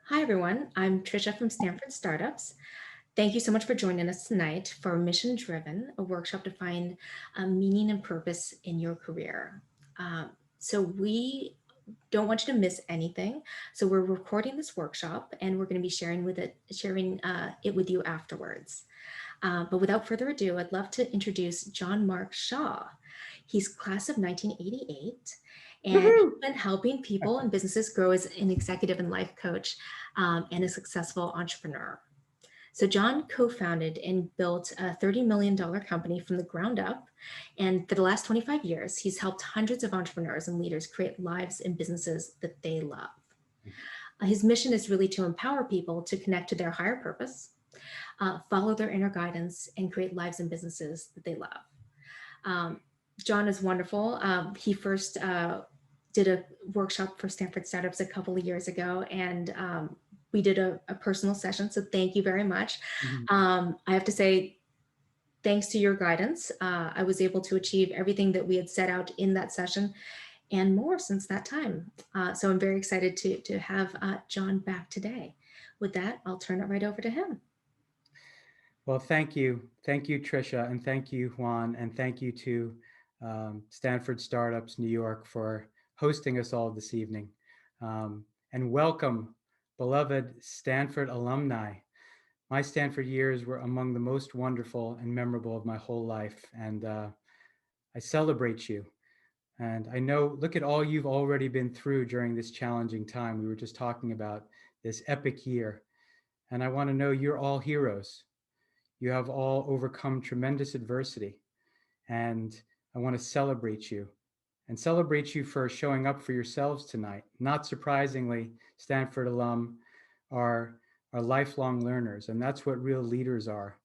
Hi, everyone. I'm Trisha from Stanford Startups. Thank you so much for joining us tonight for Mission Driven, a workshop to find meaning and purpose in your career. We don't want you to miss anything. So we're recording this workshop, and we're going to be sharing it with you afterwards. But without further ado, I'd love to introduce John Mark Shaw. He's class of 1988, and he's Woohoo! been helping people and businesses grow as an executive and life coach and a successful entrepreneur. So John co-founded and built a $30 million company from the ground up. And for the last 25 years, he's helped hundreds of entrepreneurs and leaders create lives and businesses that they love. His mission is really to empower people to connect to their higher purpose, follow their inner guidance, and create lives and businesses that they love. Um, John is wonderful. He first did a workshop for Stanford Startups a couple of years ago, and we did a personal session. So thank you very much. Mhm. I have to say, thanks to your guidance, I was able to achieve everything that we had set out in that session and more since that time. So I'm very excited to have John back today. With that, I'll turn it right over to him. Well, thank you. Thank you, Trisha, and thank you, Juan, and thank you to Stanford Startups New York for hosting us all this evening. And welcome, beloved Stanford alumni. My Stanford years were among the most wonderful and memorable of my whole life, and I celebrate you. And I know, look at all you've already been through during this challenging time. We were just talking about this epic year, and I want to know you're all heroes. You have all overcome tremendous adversity, and I want to celebrate you and celebrate you for showing up for yourselves tonight. Not surprisingly, Stanford alum are lifelong learners, and that's what real leaders are.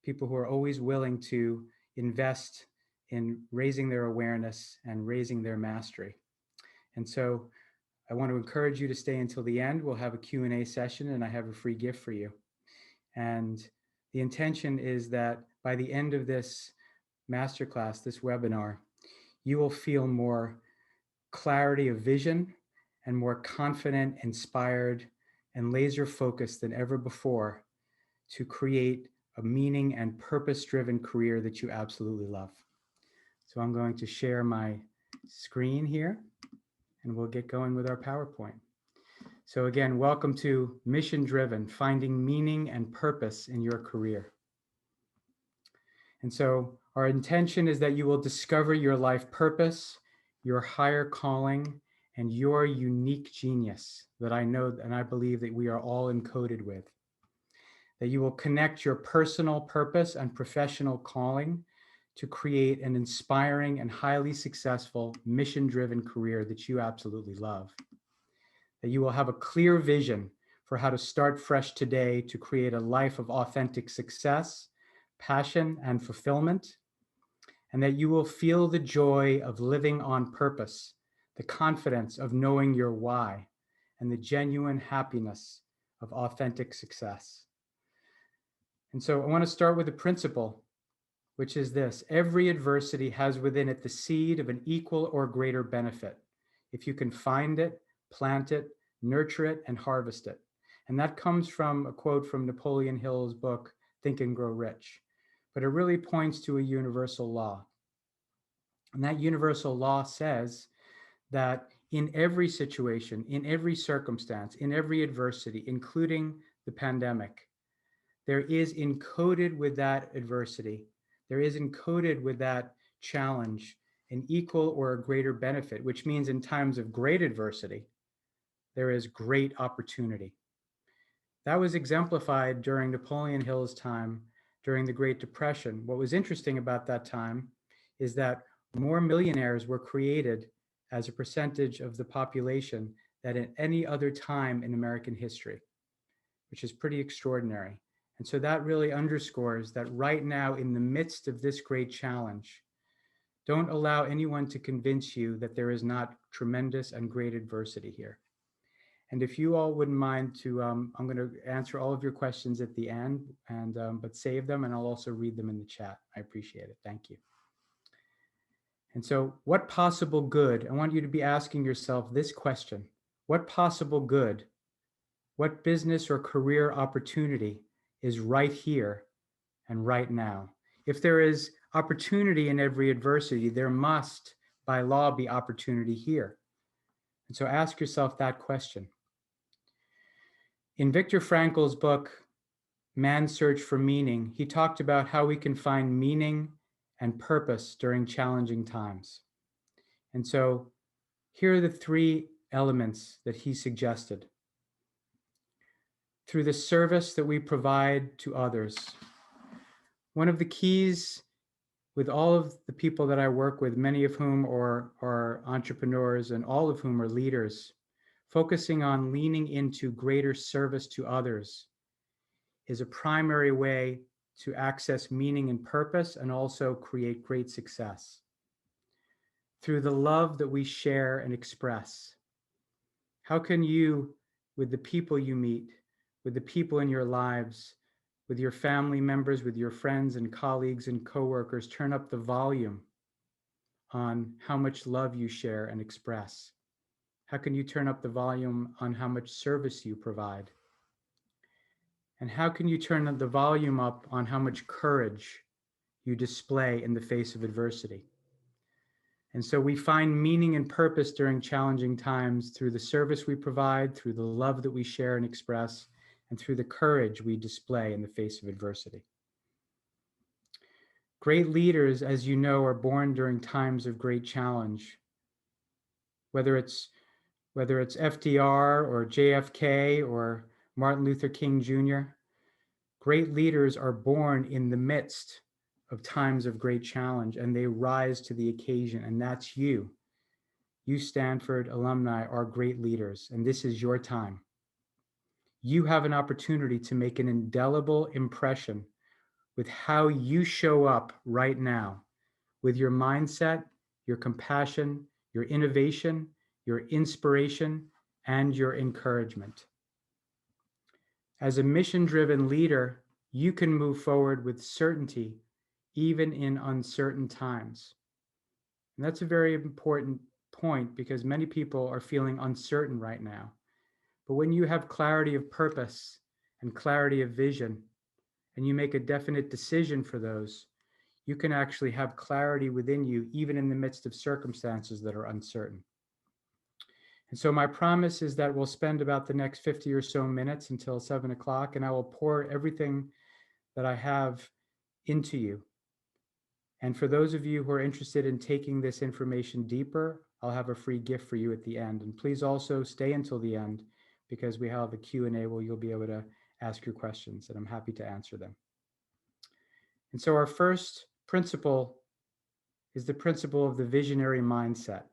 People who are always willing to invest in raising their awareness and raising their mastery. And so I want to encourage you to stay until the end. We'll have a Q&A session, and I have a free gift for you. And the intention is that by the end of this masterclass, this webinar, you will feel more clarity of vision and more confident, inspired, and laser focused than ever before to create a meaning and purpose-driven career that you absolutely love. So I'm going to share my screen here, and we'll get going with our PowerPoint. So again, welcome to Mission Driven, finding meaning and purpose in your career. And so our intention is that you will discover your life purpose, your higher calling, and your unique genius that I know and I believe that we are all encoded with. That you will connect your personal purpose and professional calling to create an inspiring and highly successful mission-driven career that you absolutely love. That you will have a clear vision for how to start fresh today to create a life of authentic success, passion, and fulfillment, and that you will feel the joy of living on purpose, the confidence of knowing your why, and the genuine happiness of authentic success. And so I want to start with a principle, which is this: every adversity has within it the seed of an equal or greater benefit, if you can find it, plant it, nurture it, and harvest it. And that comes from a quote from Napoleon Hill's book, Think and Grow Rich. But it really points to a universal law. And that universal law says that in every situation, in every circumstance, in every adversity, including the pandemic, there is encoded with that adversity, there is encoded with that challenge an equal or a greater benefit, which means in times of great adversity, there is great opportunity. That was exemplified during Napoleon Hill's time during the Great Depression. What was interesting about that time is that more millionaires were created as a percentage of the population than at any other time in American history, which is pretty extraordinary. And so that really underscores that right now, in the midst of this great challenge, don't allow anyone to convince you that there is not tremendous and great adversity here. And if you all wouldn't mind to, I'm going to answer all of your questions at the end, and but save them, and I'll also read them in the chat. I appreciate it. Thank you. And so, what possible good? I want you to be asking yourself this question: what possible good? What business or career opportunity is right here and right now? If there is opportunity in every adversity, there must, by law, be opportunity here. And so ask yourself that question. In Viktor Frankl's book, Man's Search for Meaning, he talked about how we can find meaning and purpose during challenging times. And so here are the three elements that he suggested. Through the service that we provide to others. One of the keys with all of the people that I work with, many of whom are entrepreneurs and all of whom are leaders, focusing on leaning into greater service to others is a primary way to access meaning and purpose and also create great success. Through the love that we share and express, how can you, with the people you meet, with the people in your lives, with your family members, with your friends and colleagues and coworkers, turn up the volume on how much love you share and express? How can you turn up the volume on how much service you provide? And how can you turn the volume up on how much courage you display in the face of adversity? And so we find meaning and purpose during challenging times through the service we provide, through the love that we share and express, and through the courage we display in the face of adversity. Great leaders, as you know, are born during times of great challenge. Whether it's FDR or JFK or Martin Luther King Jr., great leaders are born in the midst of times of great challenge, and they rise to the occasion, and that's you. You Stanford alumni are great leaders, and this is your time. You have an opportunity to make an indelible impression with how you show up right now, with your mindset, your compassion, your innovation, your inspiration, and your encouragement. As a mission-driven leader, you can move forward with certainty, even in uncertain times. And that's a very important point because many people are feeling uncertain right now. But when you have clarity of purpose and clarity of vision, and you make a definite decision for those, you can actually have clarity within you, even in the midst of circumstances that are uncertain. And so my promise is that we'll spend about the next 50 or so minutes until 7 o'clock, and I will pour everything that I have into you. And for those of you who are interested in taking this information deeper, I'll have a free gift for you at the end. And please also stay until the end because we have a Q&A where you'll be able to ask your questions, and I'm happy to answer them. And so our first principle is the principle of the visionary mindset.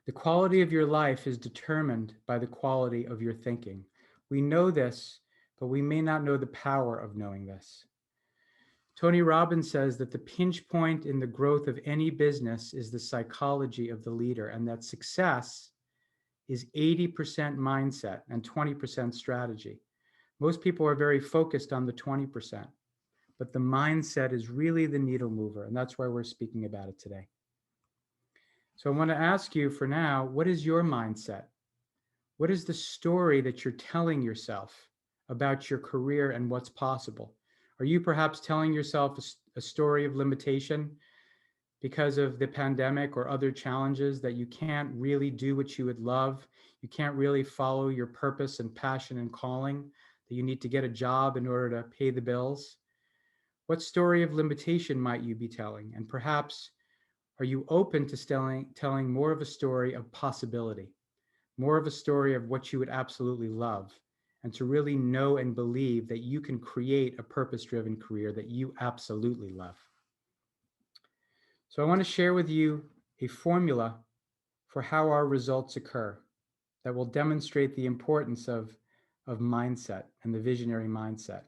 The quality of your life is determined by the quality of your thinking. We know this, but we may not know the power of knowing this. Tony Robbins says that the pinch point in the growth of any business is the psychology of the leader, and that success is 80% mindset and 20% strategy. Most people are very focused on the 20%, but the mindset is really the needle mover, and that's why we're speaking about it today. So I want to ask you for now, what is your mindset? What is the story that you're telling yourself about your career and what's possible? Are you perhaps telling yourself a story of limitation because of the pandemic or other challenges, that you can't really do what you would love? You can't really follow your purpose and passion and calling, that you need to get a job in order to pay the bills? What story of limitation might you be telling? And perhaps, are you open to telling more of a story of possibility, more of a story of what you would absolutely love, and to really know and believe that you can create a purpose-driven career that you absolutely love? So I want to share with you a formula for how our results occur that will demonstrate the importance of mindset and the visionary mindset.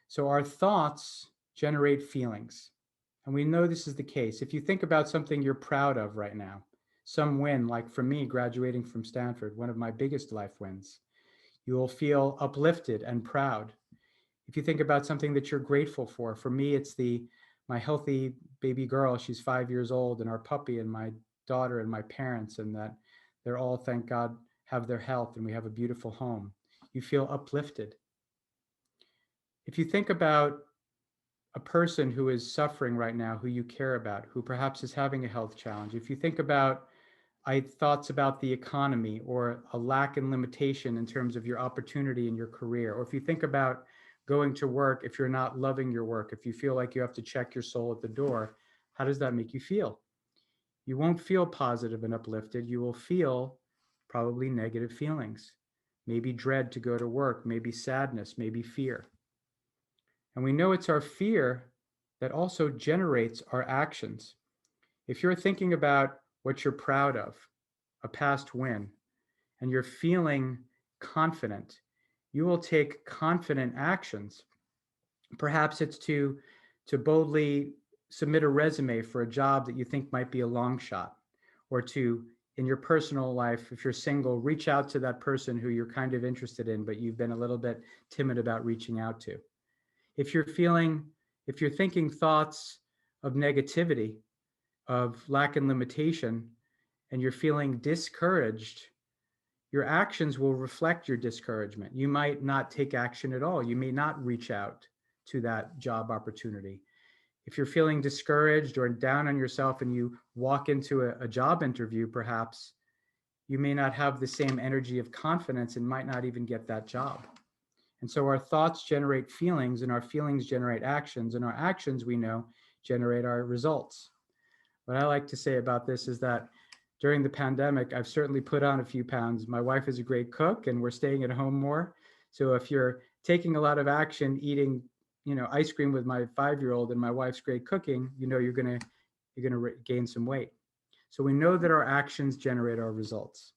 So our thoughts generate feelings. And we know this is the case. If you think about something you're proud of right now, some win, like for me, graduating from Stanford, one of my biggest life wins, you will feel uplifted and proud. If you think about something that you're grateful for me, it's my healthy baby girl. She's 5 years old, and our puppy, and my daughter and my parents, and that they're all, thank God, have their health, and we have a beautiful home. You feel uplifted. If you think about a person who is suffering right now, who you care about, who perhaps is having a health challenge, if you think about thoughts about the economy or a lack and limitation in terms of your opportunity in your career, or if you think about going to work, if you're not loving your work, if you feel like you have to check your soul at the door, how does that make you feel? You won't feel positive and uplifted. You will feel probably negative feelings, maybe dread to go to work, maybe sadness, maybe fear. And we know it's our fear that also generates our actions. If you're thinking about what you're proud of, a past win, and you're feeling confident, you will take confident actions. Perhaps it's to boldly submit a resume for a job that you think might be a long shot, or to, in your personal life, if you're single, reach out to that person who you're kind of interested in, but you've been a little bit timid about reaching out to. If you're feeling, if you're thinking thoughts of negativity, of lack and limitation, and you're feeling discouraged, your actions will reflect your discouragement. You might not take action at all. You may not reach out to that job opportunity. If you're feeling discouraged or down on yourself and you walk into a job interview, perhaps you may not have the same energy of confidence and might not even get that job. And so our thoughts generate feelings, and our feelings generate actions, and our actions, we know, generate our results. What I like to say about this is that during the pandemic, I've certainly put on a few pounds. My wife is a great cook, and we're staying at home more. So if you're taking a lot of action, eating, ice cream with my 5-year-old and my wife's great cooking, you're gonna gain some weight. So we know that our actions generate our results,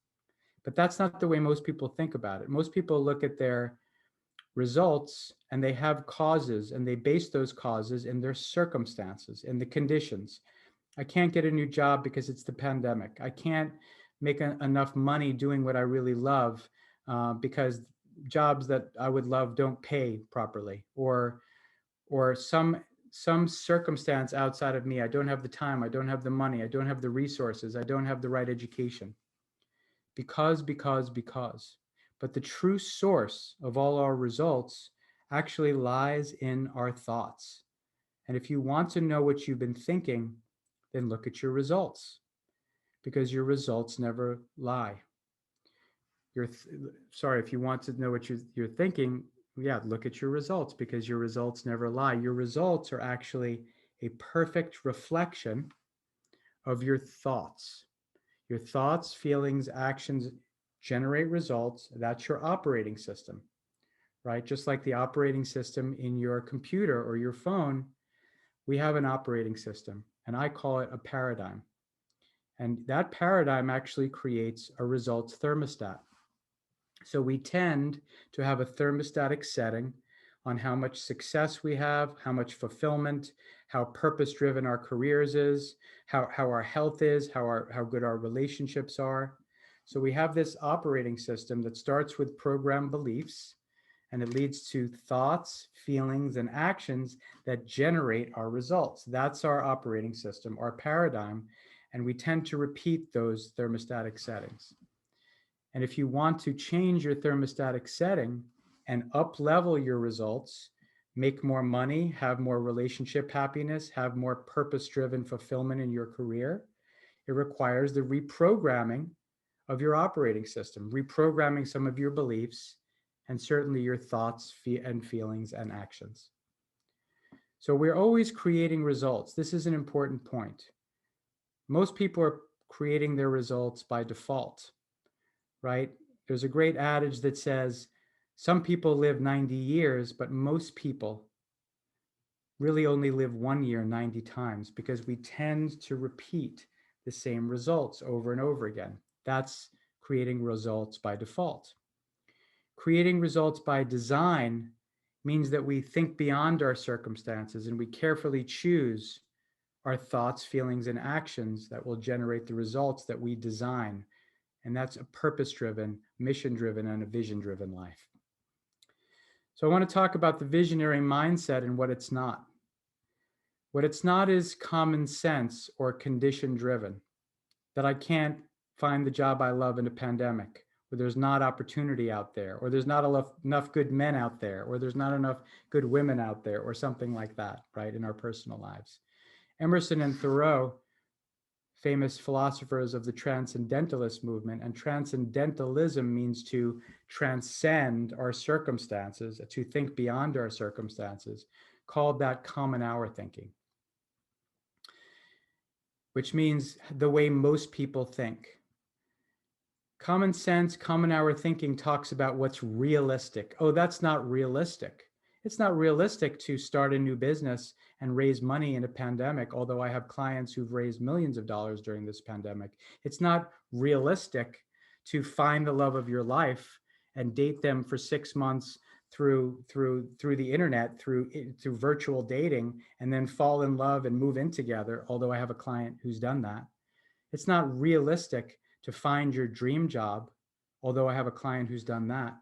but that's not the way most people think about it. Most people look at their results and they have causes, and they base those causes in their circumstances, in the conditions. I can't get a new job because it's the pandemic. I can't make enough money doing what I really love because jobs that I would love don't pay properly, or some circumstance outside of me. I don't have the time. I don't have the money. I don't have the resources. I don't have the right education. Because. But the true source of all our results actually lies in our thoughts. And if you want to know what you've been thinking, then look at your results, because your results never lie. Sorry, if you want to know what you're thinking, yeah, look at your results, because your results never lie. Your results are actually a perfect reflection of your thoughts. Your thoughts, feelings, actions generate results. That's your operating system, right? Just like the operating system in your computer or your phone, we have an operating system, and I call it a paradigm. And that paradigm actually creates a results thermostat. So we tend to have a thermostatic setting on how much success we have, how much fulfillment, how purpose-driven our careers is, how our health is, how good our relationships are. So we have this operating system that starts with programmed beliefs, and it leads to thoughts, feelings, and actions that generate our results. That's our operating system, our paradigm, and we tend to repeat those thermostatic settings. And if you want to change your thermostatic setting and up level your results, make more money, have more relationship happiness, have more purpose-driven fulfillment in your career, it requires the reprogramming of your operating system, reprogramming some of your beliefs, and certainly your thoughts and feelings and actions. So we're always creating results. This is an important point. Most people are creating their results by default, right? There's a great adage that says, some people live 90 years, but most people really only live 1 year 90 times, because we tend to repeat the same results over and over again. That's creating results by default. Creating results by design means that we think beyond our circumstances and we carefully choose our thoughts, feelings, and actions that will generate the results that we design. And that's a purpose-driven, mission-driven, and a vision-driven life. So I want to talk about the visionary mindset and what it's not. What it's not is common sense or condition-driven, that I can't find the job I love in a pandemic, or there's not opportunity out there, or there's not enough good men out there, or there's not enough good women out there, or something like that, right, in our personal lives. Emerson and Thoreau, famous philosophers of the transcendentalist movement, and transcendentalism means to transcend our circumstances, to think beyond our circumstances, called that common hour thinking, which means the way most people think. Common sense, common hour thinking talks about what's realistic. Oh, that's not realistic. It's not realistic to start a new business and raise money in a pandemic, although I have clients who've raised millions of dollars during this pandemic. It's not realistic to find the love of your life and date them for 6 months through the internet, through virtual dating, and then fall in love and move in together, although I have a client who's done that. It's not realistic to find your dream job, although I have a client who's done that.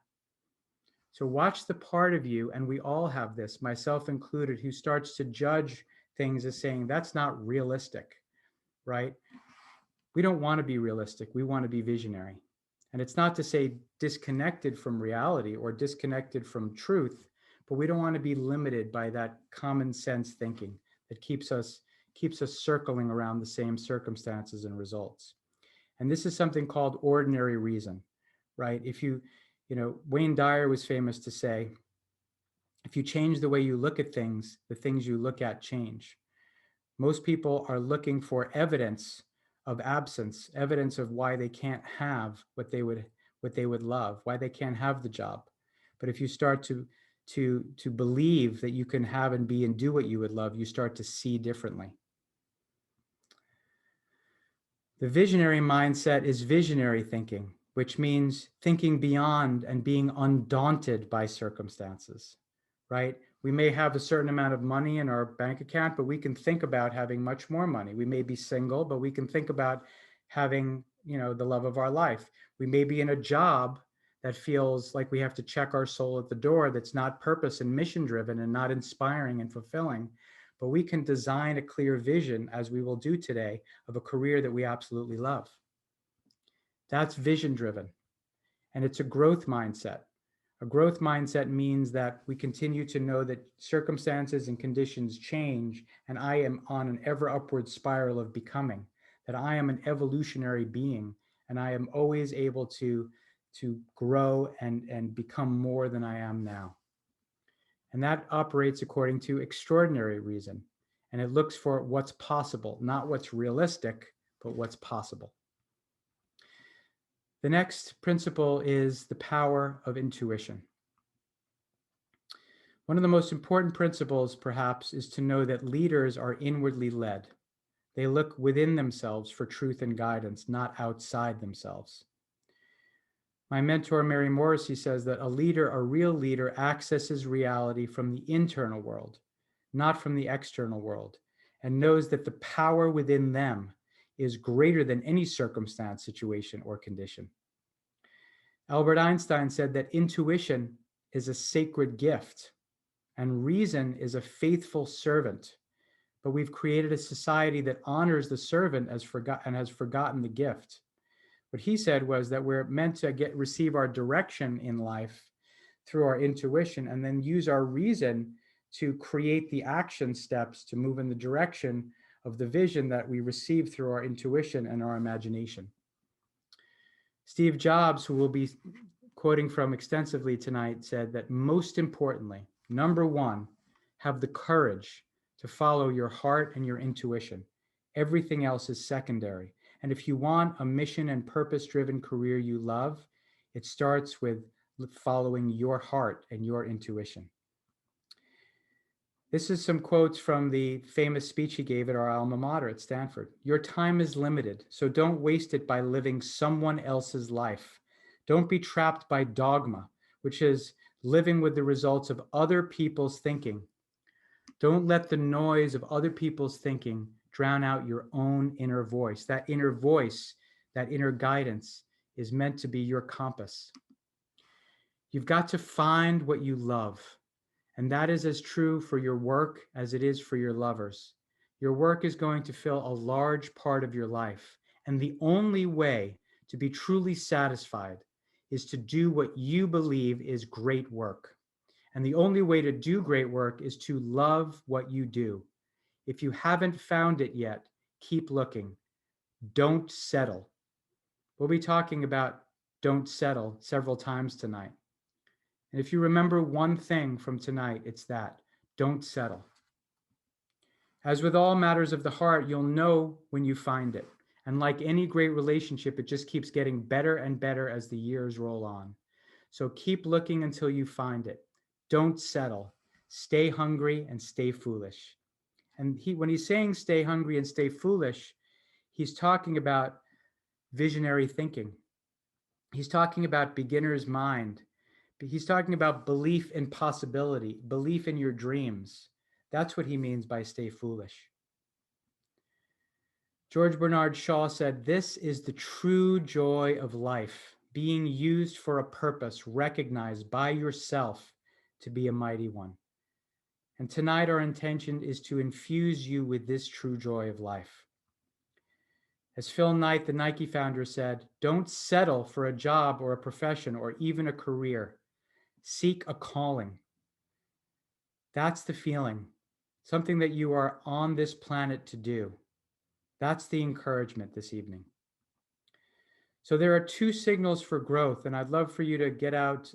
So watch the part of you, and we all have this, myself included, who starts to judge things as saying, that's not realistic, right? We don't want to be realistic. We want to be visionary. And it's not to say disconnected from reality or disconnected from truth, but we don't want to be limited by that common sense thinking that keeps us circling around the same circumstances and results. And this is something called ordinary reason, right? Wayne Dyer was famous to say, if you change the way you look at things, the things you look at change. Most people are looking for evidence of absence, evidence of why they can't have what they would love, why they can't have the job. But if you start to believe that you can have and be and do what you would love, you start to see differently. The visionary mindset is visionary thinking, which means thinking beyond and being undaunted by circumstances, right? We may have a certain amount of money in our bank account, but we can think about having much more money. We may be single, but we can think about having, the love of our life. We may be in a job that feels like we have to check our soul at the door, that's not purpose and mission driven and not inspiring and fulfilling. But we can design a clear vision, as we will do today, of a career that we absolutely love. That's vision driven. And it's a growth mindset. A growth mindset means that we continue to know that circumstances and conditions change, and I am on an ever upward spiral of becoming, that I am an evolutionary being, and I am always able to grow and become more than I am now. And that operates according to extraordinary reason. And it looks for what's possible, not what's realistic, but what's possible. The next principle is the power of intuition. One of the most important principles, perhaps, is to know that leaders are inwardly led. They look within themselves for truth and guidance, not outside themselves. My mentor, Mary Morrissey, says that a real leader, accesses reality from the internal world, not from the external world, and knows that the power within them is greater than any circumstance, situation, or condition. Albert Einstein said that intuition is a sacred gift and reason is a faithful servant. But we've created a society that honors the servant and has forgotten the gift. What he said was that we're meant to receive our direction in life through our intuition and then use our reason to create the action steps to move in the direction of the vision that we receive through our intuition and our imagination. Steve Jobs, who we'll be quoting from extensively tonight, said that most importantly, number one, have the courage to follow your heart and your intuition. Everything else is secondary. And if you want a mission and purpose-driven career you love, it starts with following your heart and your intuition. This is some quotes from the famous speech he gave at our alma mater at Stanford. Your time is limited, so don't waste it by living someone else's life. Don't be trapped by dogma, which is living with the results of other people's thinking. Don't let the noise of other people's thinking drown out your own inner voice. That inner voice, that inner guidance is meant to be your compass. You've got to find what you love. And that is as true for your work as it is for your lovers. Your work is going to fill a large part of your life. And the only way to be truly satisfied is to do what you believe is great work. And the only way to do great work is to love what you do. If you haven't found it yet, keep looking. Don't settle. We'll be talking about don't settle several times tonight. And if you remember one thing from tonight, it's that don't settle. As with all matters of the heart, you'll know when you find it. And like any great relationship, it just keeps getting better and better as the years roll on. So keep looking until you find it. Don't settle. Stay hungry and stay foolish. And when he's saying stay hungry and stay foolish, he's talking about visionary thinking. He's talking about beginner's mind. He's talking about belief in possibility, belief in your dreams. That's what he means by stay foolish. George Bernard Shaw said, "This is the true joy of life, being used for a purpose recognized by yourself to be a mighty one." And tonight, our intention is to infuse you with this true joy of life. As Phil Knight, the Nike founder, said, "Don't settle for a job or a profession or even a career. Seek a calling." That's the feeling, something that you are on this planet to do. That's the encouragement this evening. So there are two signals for growth, and I'd love for you to get out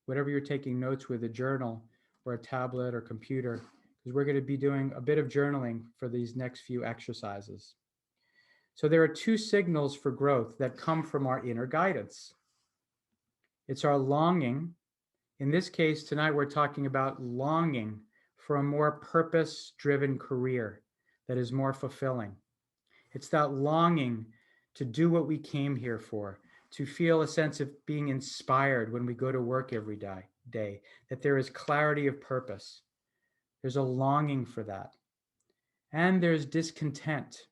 whatever you're taking notes with, a journal or a tablet or computer, because we're going to be doing a bit of journaling for these next few exercises. So there are two signals for growth that come from our inner guidance. It's our longing. In this case, tonight we're talking about longing for a more purpose-driven career that is more fulfilling. It's that longing to do what we came here for, to feel a sense of being inspired when we go to work every day, that there is clarity of purpose. There's a longing for that. And there's discontent.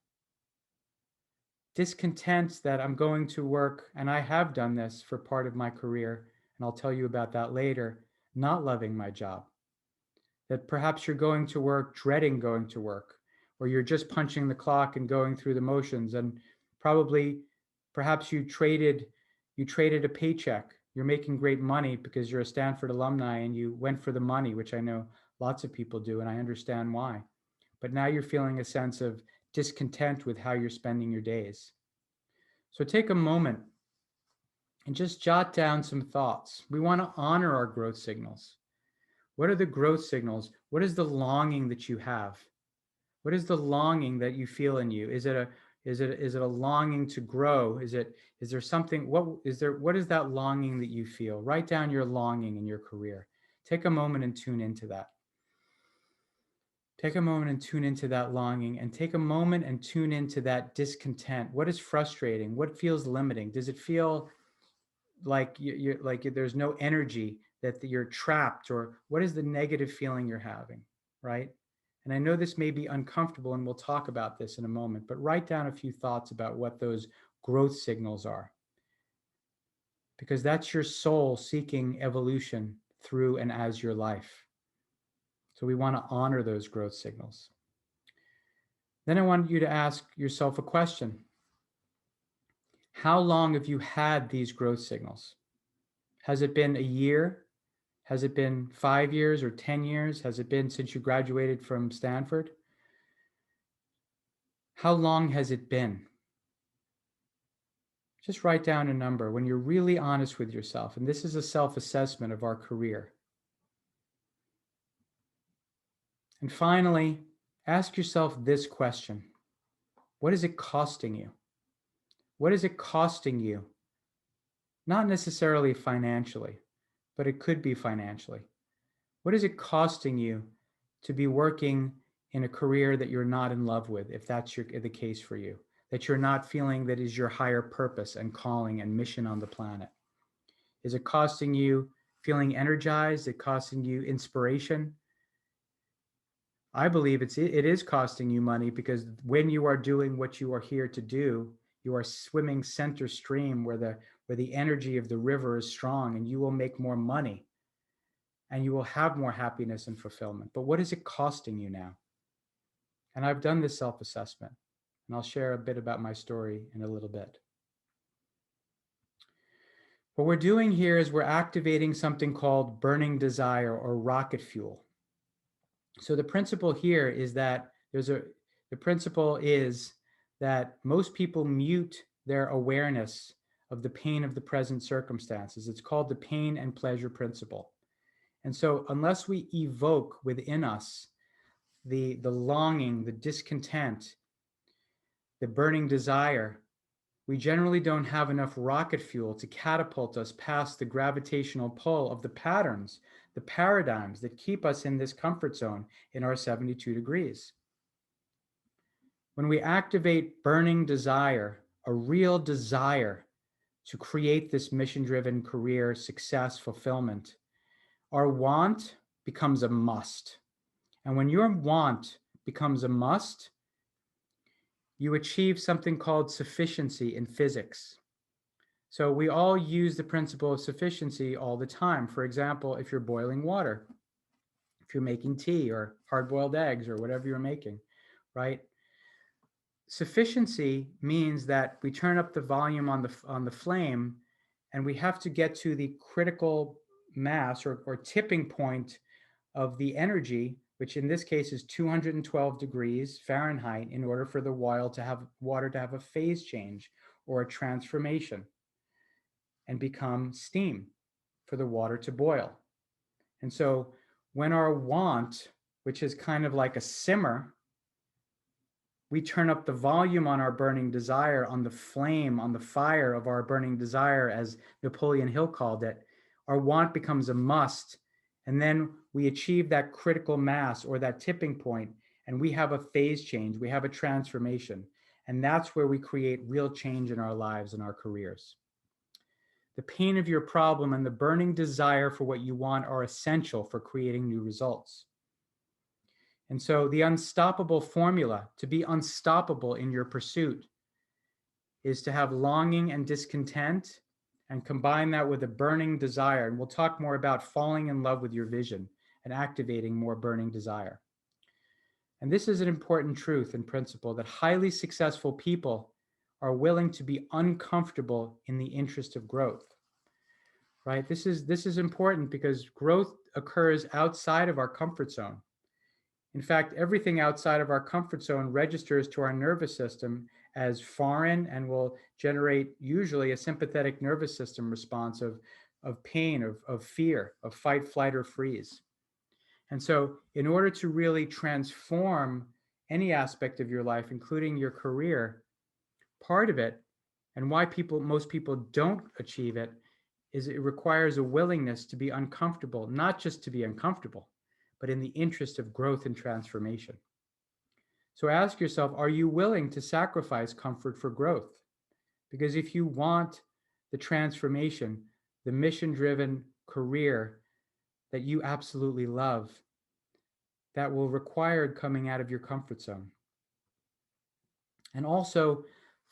Discontent that I'm going to work, and I have done this for part of my career, and I'll tell you about that later, not loving my job. That perhaps you're going to work dreading going to work, or you're just punching the clock and going through the motions, and perhaps you traded a paycheck. You're making great money because you're a Stanford alumni and you went for the money, which I know lots of people do, and I understand why. But now you're feeling a sense of discontent with how you're spending your days. So take a moment and just jot down some thoughts. We want to honor our growth signals. What are the growth signals? What is the longing that you have? What is the longing that you feel in you? Is it a longing to grow? Is there something, what is that longing that you feel? Write down your longing in your career. Take a moment and tune into that. Take a moment and tune into that longing, and take a moment and tune into that discontent. What is frustrating? What feels limiting? Does it feel like you're like there's no energy, that you're trapped, or what is the negative feeling you're having, right? And I know this may be uncomfortable, and we'll talk about this in a moment, but write down a few thoughts about what those growth signals are, because that's your soul seeking evolution through and as your life. So we want to honor those growth signals. Then I want you to ask yourself a question. How long have you had these growth signals? Has it been a year? Has it been 5 years or 10 years? Has it been since you graduated from Stanford? How long has it been? Just write down a number when you're really honest with yourself. And this is a self-assessment of our career. And finally, ask yourself this question. What is it costing you? What is it costing you? Not necessarily financially, but it could be financially. What is it costing you to be working in a career that you're not in love with, if that's the case for you, that you're not feeling that is your higher purpose and calling and mission on the planet? Is it costing you feeling energized? Is it costing you inspiration? I believe it is costing you money, because when you are doing what you are here to do, you are swimming center stream where the energy of the river is strong, and you will make more money and you will have more happiness and fulfillment. But what is it costing you now? And I've done this self-assessment, and I'll share a bit about my story in a little bit. What we're doing here is we're activating something called burning desire or rocket fuel. So the principle here is that the principle is that most people mute their awareness of the pain of the present circumstances. It's called the pain and pleasure principle. And so unless we evoke within us the longing, the discontent, the burning desire, we generally don't have enough rocket fuel to catapult us past the gravitational pull of the patterns, the paradigms that keep us in this comfort zone in our 72 degrees. When we activate burning desire, a real desire to create this mission driven career, success, fulfillment, our want becomes a must. And when your want becomes a must, you achieve something called sufficiency in physics. So we all use the principle of sufficiency all the time. For example, if you're boiling water, if you're making tea or hard-boiled eggs or whatever you're making, right? Sufficiency means that we turn up the volume on the flame, and we have to get to the critical mass or tipping point of the energy, which in this case is 212 degrees Fahrenheit, in order for the water to have a phase change or a transformation and become steam for the water to boil. And so when our want, which is kind of like a simmer, we turn up the volume on our burning desire, on the flame, on the fire of our burning desire, as Napoleon Hill called it, our want becomes a must. And then we achieve that critical mass or that tipping point, and we have a phase change, we have a transformation. And that's where we create real change in our lives and our careers. The pain of your problem and the burning desire for what you want are essential for creating new results. And so the unstoppable formula to be unstoppable in your pursuit is to have longing and discontent and combine that with a burning desire. And we'll talk more about falling in love with your vision and activating more burning desire. And this is an important truth and principle that highly successful people are willing to be uncomfortable in the interest of growth. Right? This is important because growth occurs outside of our comfort zone. In fact, everything outside of our comfort zone registers to our nervous system as foreign and will generate usually a sympathetic nervous system response of pain, of fear, of fight, flight, or freeze. And so in order to really transform any aspect of your life, including your career, part of it, and why most people don't achieve it, is it requires a willingness to be uncomfortable, not just to be uncomfortable, but in the interest of growth and transformation. So ask yourself, are you willing to sacrifice comfort for growth? Because if you want the transformation, the mission-driven career that you absolutely love, that will require coming out of your comfort zone. And also,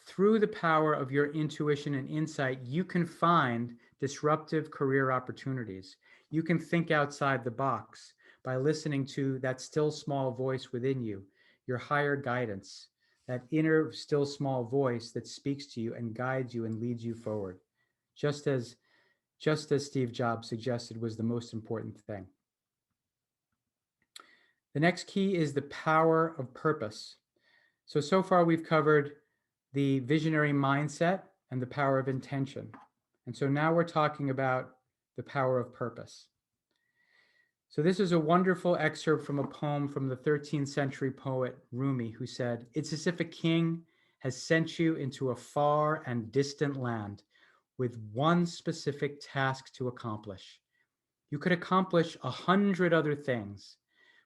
through the power of your intuition and insight, you can find disruptive career opportunities. You can think outside the box by listening to that still small voice within you, your higher guidance, that inner still small voice that speaks to you and guides you and leads you forward, just as Steve Jobs suggested was the most important thing. The next key is the power of purpose. So far we've covered the visionary mindset and the power of intention. And so now we're talking about the power of purpose. So this is a wonderful excerpt from a poem from the 13th century poet Rumi, who said, "It's as if a king has sent you into a far and distant land with one specific task to accomplish. You could accomplish 100 other things,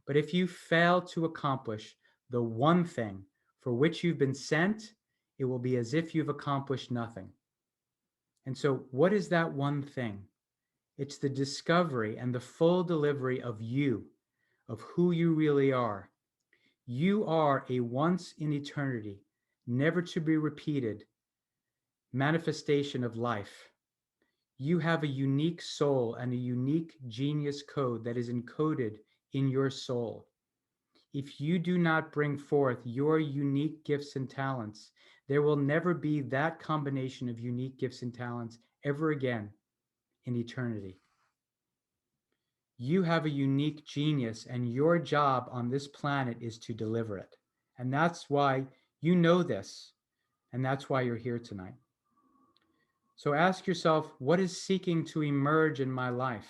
but if you fail to accomplish the one thing for which you've been sent, it will be as if you've accomplished nothing." And so, what is that one thing? It's the discovery and the full delivery of you, of who you really are. You are a once in eternity, never to be repeated manifestation of life. You have a unique soul and a unique genius code that is encoded in your soul. If you do not bring forth your unique gifts and talents, there will never be that combination of unique gifts and talents ever again in eternity. You have a unique genius, and your job on this planet is to deliver it. And that's why you know this, and that's why you're here tonight. So ask yourself, what is seeking to emerge in my life?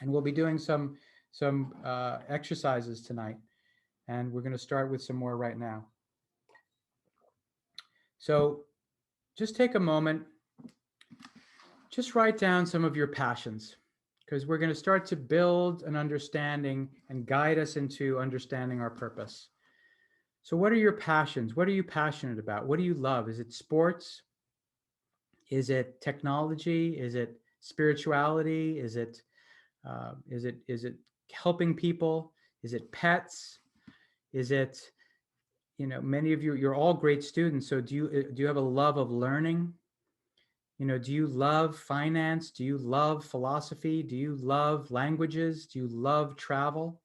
And we'll be doing some exercises tonight, and we're going to start with some more right now. So just take a moment, just write down some of your passions, because we're going to start to build an understanding and guide us into understanding our purpose. So what are your passions? What are you passionate about? What do you love? Is it sports? Is it technology? Is it spirituality? Is it helping people? Is it pets? Is it, many of you, you're all great students. So do you have a love of learning? Do you love finance? Do you love philosophy? Do you love languages? Do you love travel?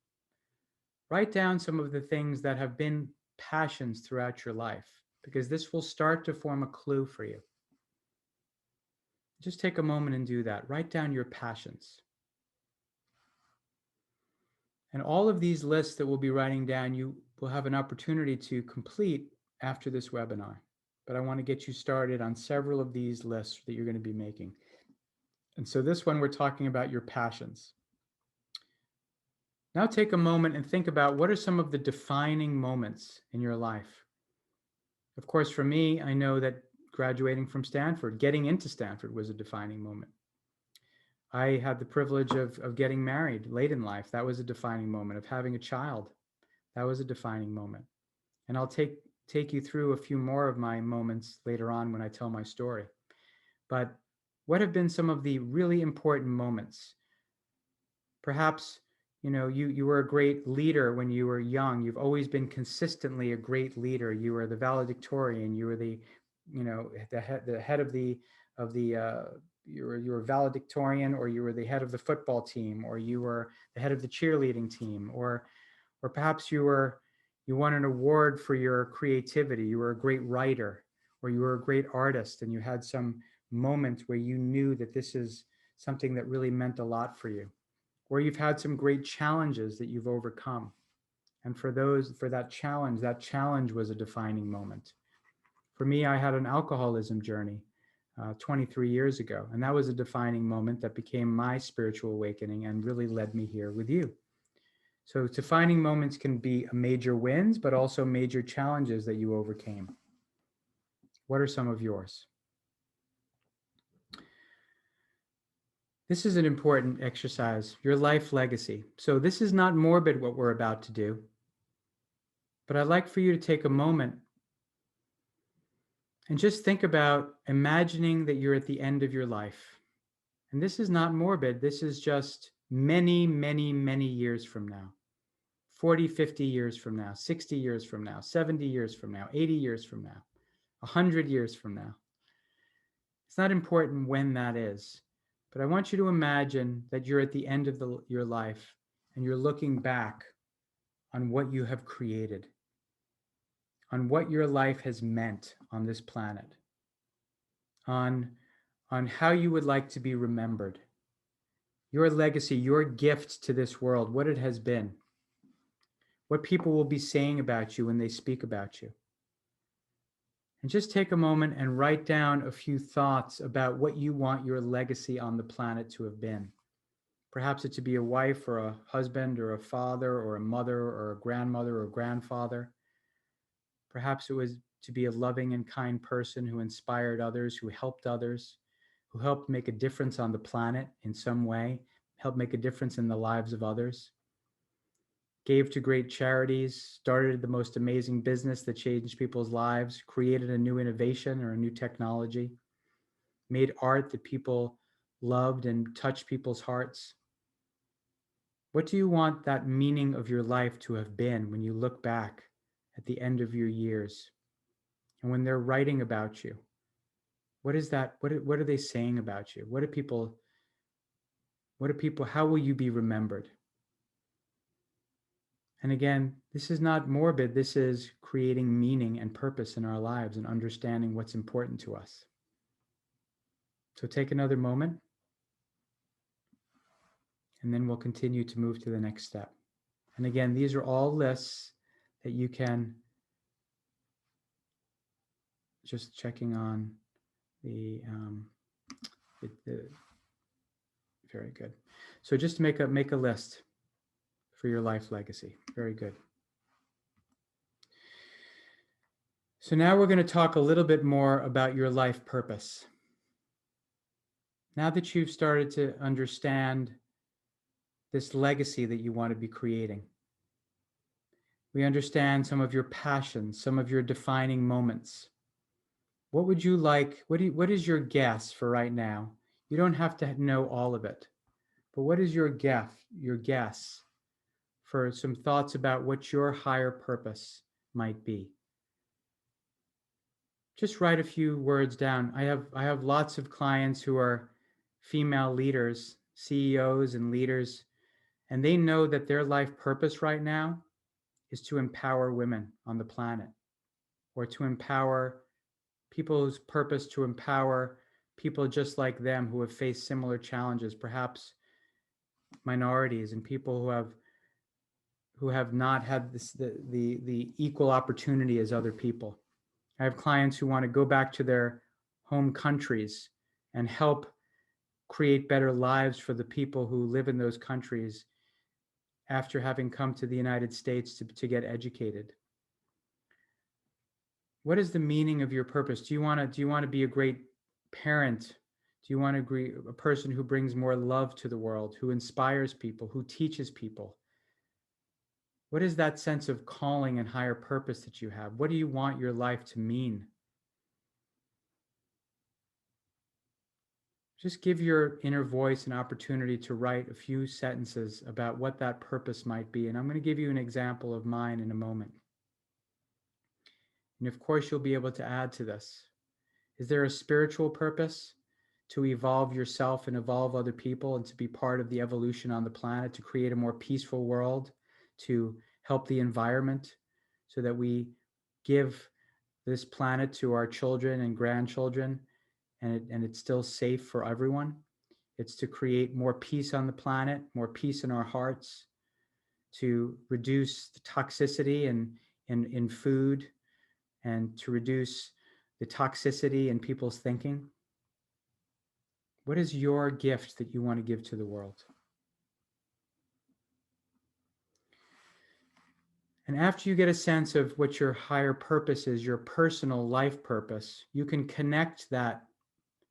Write down some of the things that have been passions throughout your life, because this will start to form a clue for you. Just take a moment and do that. Write down your passions. And all of these lists that we'll be writing down, you will have an opportunity to complete after this webinar. But I want to get you started on several of these lists that you're going to be making. And so this one, we're talking about your passions. Now take a moment and think about, what are some of the defining moments in your life? Of course, for me, I know that graduating from Stanford, getting into Stanford, was a defining moment. I had the privilege of getting married late in life. That was a defining moment. Of having a child. That was a defining moment. And I'll take you through a few more of my moments later on when I tell my story. But what have been some of the really important moments? Perhaps, you were a great leader when you were young. You've always been consistently a great leader. You were the valedictorian. You were the head of the you were valedictorian, or you were the head of the football team, or you were the head of the cheerleading team, or perhaps you won an award for your creativity. You were a great writer, or you were a great artist, and you had some moment where you knew that this is something that really meant a lot for you. Or you've had some great challenges that you've overcome. And for that challenge was a defining moment. For me, I had an alcoholism journey 23 years ago, and that was a defining moment that became my spiritual awakening and really led me here with you. So defining moments can be major wins, but also major challenges that you overcame. What are some of yours? This is an important exercise, your life legacy. So this is not morbid, what we're about to do, but I'd like for you to take a moment and just think about imagining that you're at the end of your life. And this is not morbid. This is just many, many, many years from now. 40, 50 years from now, 60 years from now, 70 years from now, 80 years from now, 100 years from now. It's not important when that is, but I want you to imagine that you're at the end of your life and you're looking back on what you have created, on what your life has meant on this planet, on how you would like to be remembered, your legacy, your gift to this world, what it has been, what people will be saying about you when they speak about you. And just take a moment and write down a few thoughts about what you want your legacy on the planet to have been. Perhaps it's to be a wife or a husband or a father or a mother or a grandmother or a grandfather. Perhaps it was to be a loving and kind person who inspired others, who helped others, who helped make a difference on the planet in some way, helped make a difference in the lives of others, gave to great charities, started the most amazing business that changed people's lives, created a new innovation or a new technology, made art that people loved and touched people's hearts. What do you want that meaning of your life to have been when you look back at the end of your years? And when they're writing about you, what is that? What are they saying about you? How will you be remembered? And again, this is not morbid. This is creating meaning and purpose in our lives and understanding what's important to us. So take another moment. And then we'll continue to move to the next step. And again, these are all lists that you can, just checking on the very good. So just to make a list for your life legacy. Very good. So now we're going to talk a little bit more about your life purpose. Now that you've started to understand this legacy that you want to be creating, we understand some of your passions, some of your defining moments. What would you like? What is your guess for right now? You don't have to know all of it, but what is your guess for some thoughts about what your higher purpose might be? Just write a few words down. I have lots of clients who are female leaders, CEOs and leaders, and they know that their life purpose right now is to empower women on the planet, or to empower people's purpose, to empower people just like them who have faced similar challenges, perhaps minorities and people who have not had the equal opportunity as other people. I have clients who want to go back to their home countries and help create better lives for the people who live in those countries after having come to the United States to get educated. What is the meaning of your purpose? Do you want to be a great parent? Do you want to be a person who brings more love to the world, who inspires people, who teaches people? What is that sense of calling and higher purpose that you have? What do you want your life to mean? Just give your inner voice an opportunity to write a few sentences about what that purpose might be. And I'm going to give you an example of mine in a moment. And of course, you'll be able to add to this. Is there a spiritual purpose to evolve yourself and evolve other people and to be part of the evolution on the planet, to create a more peaceful world, to help the environment so that we give this planet to our children and grandchildren and it's still safe for everyone? It's to create more peace on the planet, more peace in our hearts, to reduce the toxicity in food, and to reduce the toxicity in people's thinking. What is your gift that you want to give to the world? And after you get a sense of what your higher purpose is, your personal life purpose, you can connect that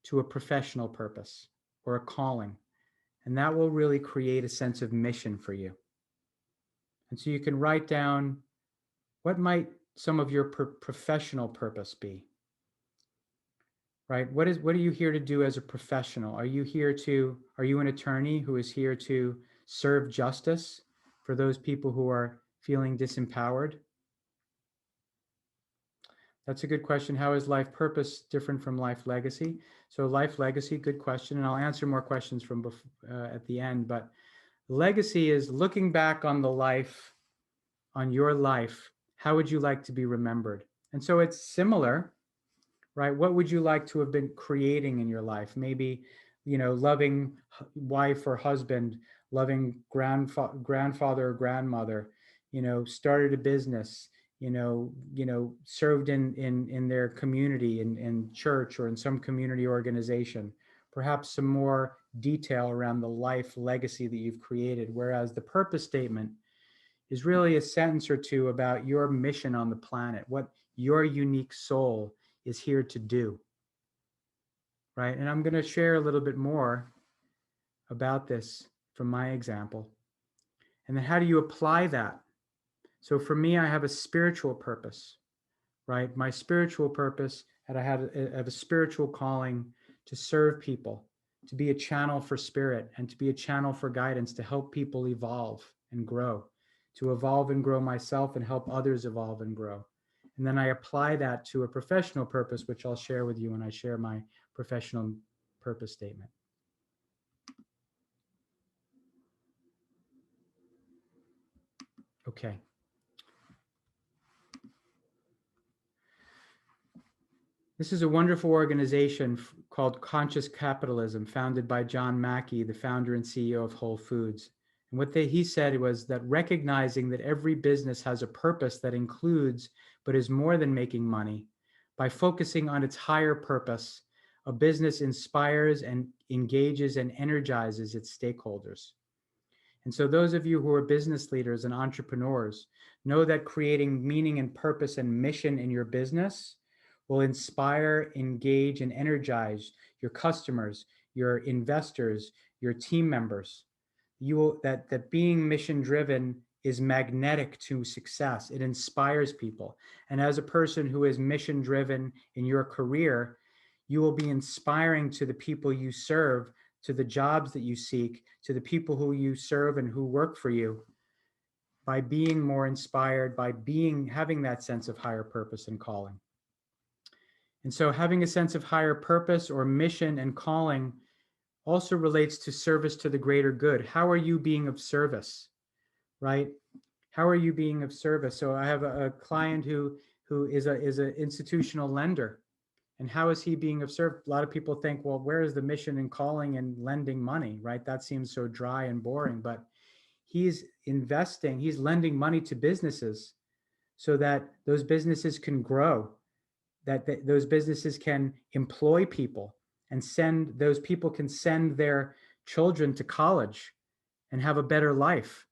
to a professional purpose or a calling. And that will really create a sense of mission for you. And so you can write down, what might some of your professional purpose be? Right? What are you here to do as a professional? Are you an attorney who is here to serve justice for those people who are feeling disempowered? That's a good question. How is life purpose different from life legacy? So life legacy, good question. And I'll answer more questions from at the end. But legacy is looking back on your life. How would you like to be remembered? And so it's similar, right? What would you like to have been creating in your life? Maybe, loving wife or husband, loving grandfather or grandmother, started a business, served in their community, in church or in some community organization. Perhaps some more detail around the life legacy that you've created. Whereas the purpose statement is really a sentence or two about your mission on the planet, what your unique soul is here to do, right? And I'm going to share a little bit more about this from my example. And then how do you apply that? So for me, I have a spiritual purpose, right? My spiritual purpose, and I have a spiritual calling to serve people, to be a channel for spirit and to be a channel for guidance, to help people evolve and grow, to evolve and grow myself and help others evolve and grow. And then I apply that to a professional purpose, which I'll share with you when I share my professional purpose statement. Okay. This is a wonderful organization called Conscious Capitalism, founded by John Mackey, the founder and CEO of Whole Foods. And he said was that recognizing that every business has a purpose that includes, but is more than making money, by focusing on its higher purpose, a business inspires and engages and energizes its stakeholders. And so those of you who are business leaders and entrepreneurs know that creating meaning and purpose and mission in your business will inspire, engage, and energize your customers, your investors, your team members. You will that being mission driven is magnetic to success. It inspires people. And as a person who is mission driven in your career, you will be inspiring to the people you serve, to the jobs that you seek, to the people who you serve and who work for you, by being more inspired, by having that sense of higher purpose and calling. And so having a sense of higher purpose or mission and calling also relates to service to the greater good. How are you being of service, right? How are you being of service? So I have a client who is an institutional lender. And how is he being of service? A lot of people think, well, where is the mission and calling and lending money, right? That seems so dry and boring, but he's lending money to businesses so that those businesses can grow, that those businesses can employ people, and those people can send their children to college and have a better life.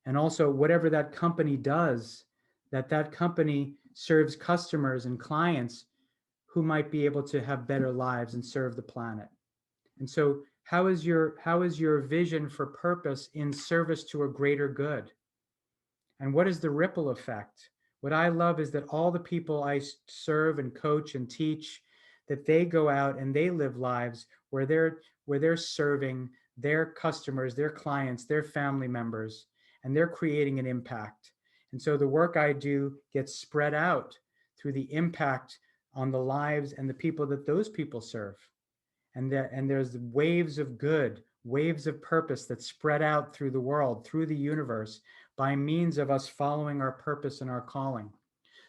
And also whatever that company does, that company serves customers and clients who might be able to have better lives and serve the planet. And so how is your vision for purpose in service to a greater good? And what is the ripple effect? What I love is that all the people I serve and coach and teach, that they go out and they live lives where they're serving their customers, their clients, their family members, and they're creating an impact. And so the work I do gets spread out through the impact on the lives and the people that those people serve. And there's waves of good, waves of purpose that spread out through the world, through the universe, by means of us following our purpose and our calling.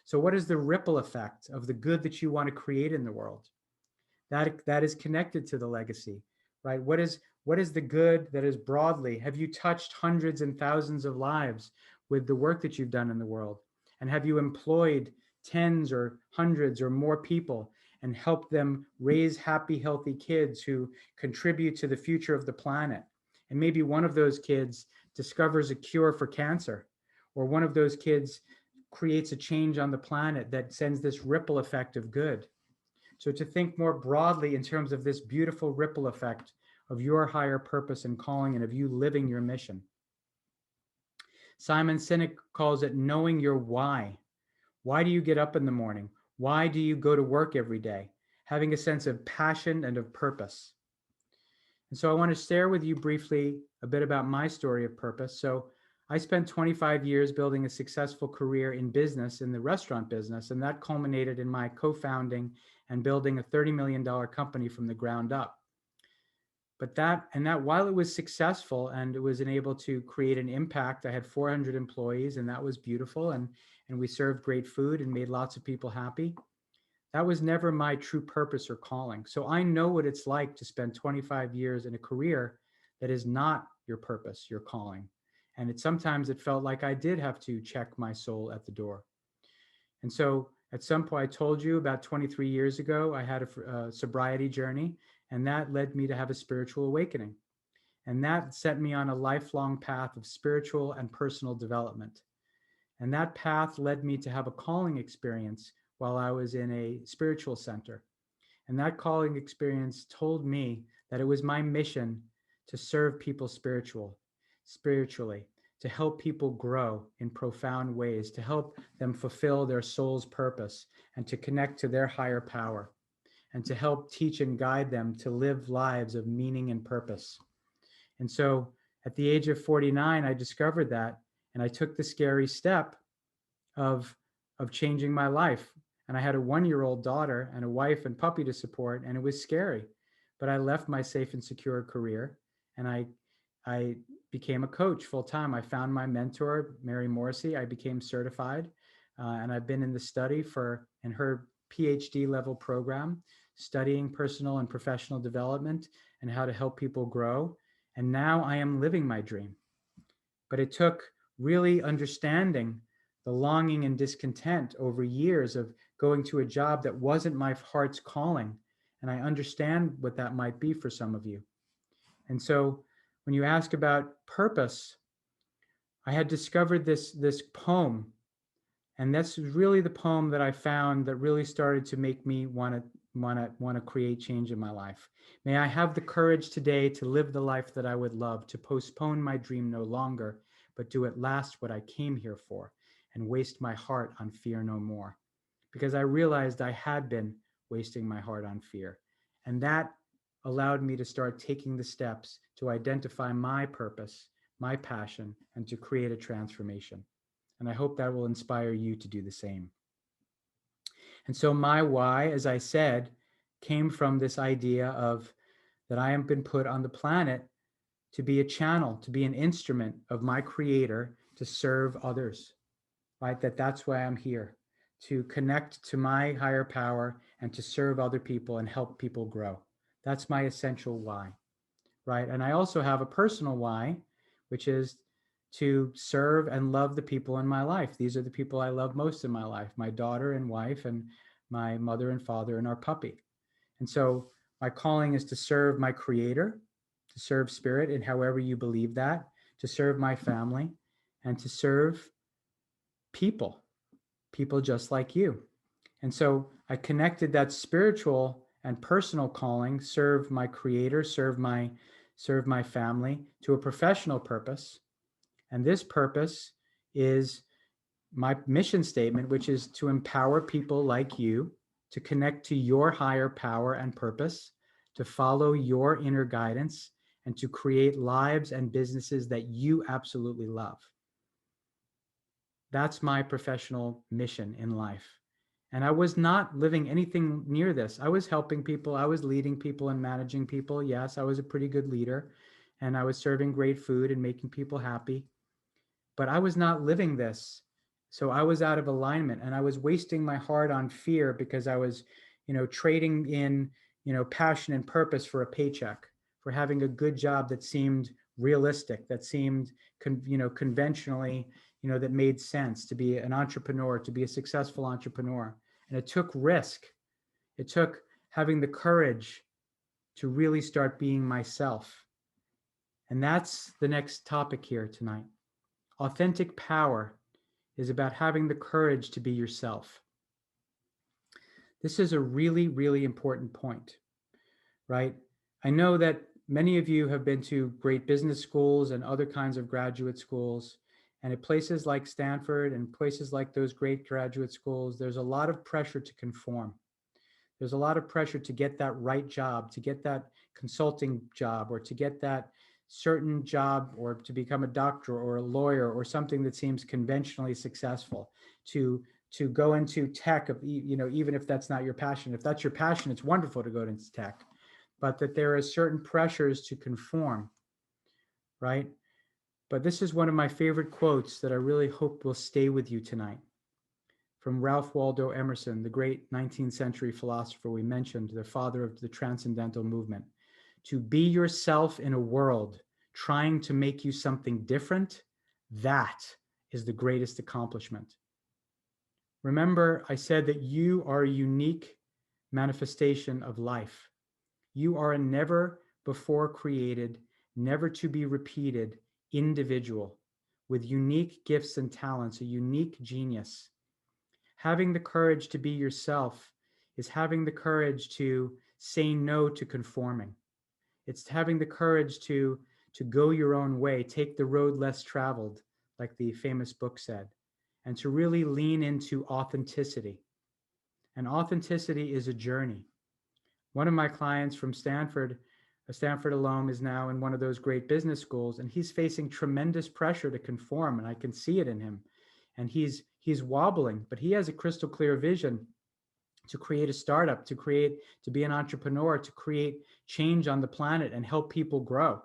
So what is the ripple effect of the good that you want to create in the world? That is connected to the legacy, right? What is the good that is broadly? Have you touched hundreds and thousands of lives with the work that you've done in the world? And have you employed tens or hundreds or more people and helped them raise happy, healthy kids who contribute to the future of the planet? And maybe one of those kids discovers a cure for cancer, or one of those kids creates a change on the planet that sends this ripple effect of good. So to think more broadly in terms of this beautiful ripple effect of your higher purpose and calling, and of you living your mission. Simon Sinek calls it knowing your why. Why do you get up in the morning? Why do you go to work every day? Having a sense of passion and of purpose. And so I want to share with you briefly a bit about my story of purpose. So I spent 25 years building a successful career in business, in the restaurant business, and that culminated in my co-founding and building a $30 million company from the ground up. But that while it was successful and it was enabled to create an impact, I had 400 employees, and that was beautiful. And we served great food and made lots of people happy. That was never my true purpose or calling. So I know what it's like to spend 25 years in a career that is not your purpose, your calling. And sometimes it felt like I did have to check my soul at the door. And so at some point, I told you about 23 years ago, I had a sobriety journey, and that led me to have a spiritual awakening. And that set me on a lifelong path of spiritual and personal development. And that path led me to have a calling experience while I was in a spiritual center. And that calling experience told me that it was my mission to serve people spiritually, to help people grow in profound ways, to help them fulfill their soul's purpose, and to connect to their higher power, and to help teach and guide them to live lives of meaning and purpose. And so at the age of 49, I discovered that, and I took the scary step of changing my life. And I had a 1-year-old daughter and a wife and puppy to support, and it was scary. But I left my safe and secure career, and I became a coach full time. I found my mentor, Mary Morrissey. I became certified, and I've been in the study in her PhD level program studying personal and professional development and how to help people grow. And now I am living my dream. But it took really understanding the longing and discontent over years of going to a job that wasn't my heart's calling. And I understand what that might be for some of you. And so when you ask about purpose, I had discovered this poem, and that's really the poem that I found that really started to make me want to create change in my life. May I have the courage today to live the life that I would love, to postpone my dream no longer, but do at last what I came here for, and waste my heart on fear no more. Because I realized I had been wasting my heart on fear. And that allowed me to start taking the steps to identify my purpose, my passion, and to create a transformation. And I hope that will inspire you to do the same. And so my why, as I said, came from this idea of that I have been put on the planet to be a channel, to be an instrument of my creator to serve others, right? That's why I'm here, to connect to my higher power and to serve other people and help people grow. That's my essential why, right? And I also have a personal why, which is to serve and love the people in my life. These are the people I love most in my life, my daughter and wife, and my mother and father, and our puppy. And so my calling is to serve my creator, to serve spirit in however you believe that, to serve my family, and to serve people, people just like you. And so I connected that spiritual and personal calling, serve my creator, serve my family, to a professional purpose. And this purpose is my mission statement, which is to empower people like you to connect to your higher power and purpose, to follow your inner guidance, and to create lives and businesses that you absolutely love. That's my professional mission in life. And I was not living anything near this. I was helping people. I was leading people and managing people. Yes, I was a pretty good leader, and I was serving great food and making people happy. But I was not living this. So I was out of alignment, and I was wasting my heart on fear because I was, trading in, passion and purpose for a paycheck, for having a good job that seemed realistic, that seemed, conventionally, that made sense, to be an entrepreneur, to be a successful entrepreneur. And it took risk. It took having the courage to really start being myself. And that's the next topic here tonight. Authentic power is about having the courage to be yourself. This is a really, really important point, right? I know that many of you have been to great business schools and other kinds of graduate schools. And at places like Stanford and places like those great graduate schools, there's a lot of pressure to conform. There's a lot of pressure to get that right job, to get that consulting job, or to get that certain job, or to become a doctor or a lawyer or something that seems conventionally successful, to go into tech, even if that's not your passion. If that's your passion, it's wonderful to go into tech, but that there are certain pressures to conform, right? But this is one of my favorite quotes that I really hope will stay with you tonight, from Ralph Waldo Emerson, the great 19th century philosopher we mentioned, the father of the transcendental movement. To be yourself in a world trying to make you something different, that is the greatest accomplishment. Remember, I said that you are a unique manifestation of life. You are a never before created, never to be repeated individual with unique gifts and talents, a unique genius. Having the courage to be yourself is having the courage to say no to conforming. It's having the courage to go your own way, take the road less traveled, like the famous book said, and to really lean into authenticity. And authenticity is a journey. One of my clients from Stanford, a Stanford alum, is now in one of those great business schools, and he's facing tremendous pressure to conform, and I can see it in him. And he's wobbling, but he has a crystal clear vision to create a startup, to be an entrepreneur, to create change on the planet and help people grow.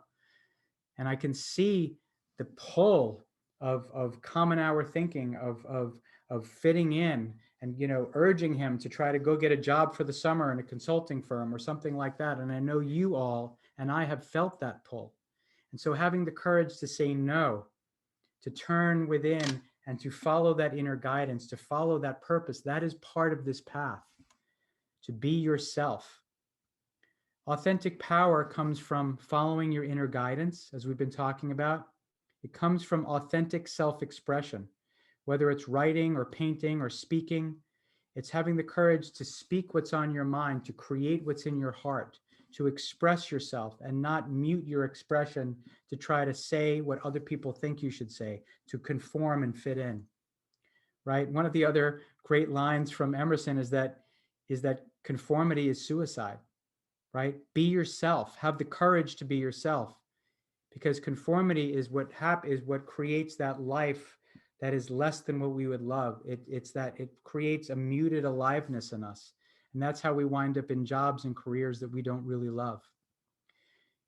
And I can see the pull of common hour thinking, of fitting in, and urging him to try to go get a job for the summer in a consulting firm or something like that. And I know you all and I have felt that pull. And so having the courage to say no, to turn within and to follow that inner guidance, to follow that purpose, that is part of this path. To be yourself. Authentic power comes from following your inner guidance, as we've been talking about. It comes from authentic self-expression, whether it's writing or painting or speaking. It's having the courage to speak what's on your mind, to create what's in your heart, to express yourself and not mute your expression to try to say what other people think you should say, to conform and fit in. Right? One of the other great lines from Emerson is that conformity is suicide. Right? Be yourself. Have the courage to be yourself, because conformity is what creates that life that is less than what we would love. It's that it creates a muted aliveness in us, and that's how we wind up in jobs and careers that we don't really love.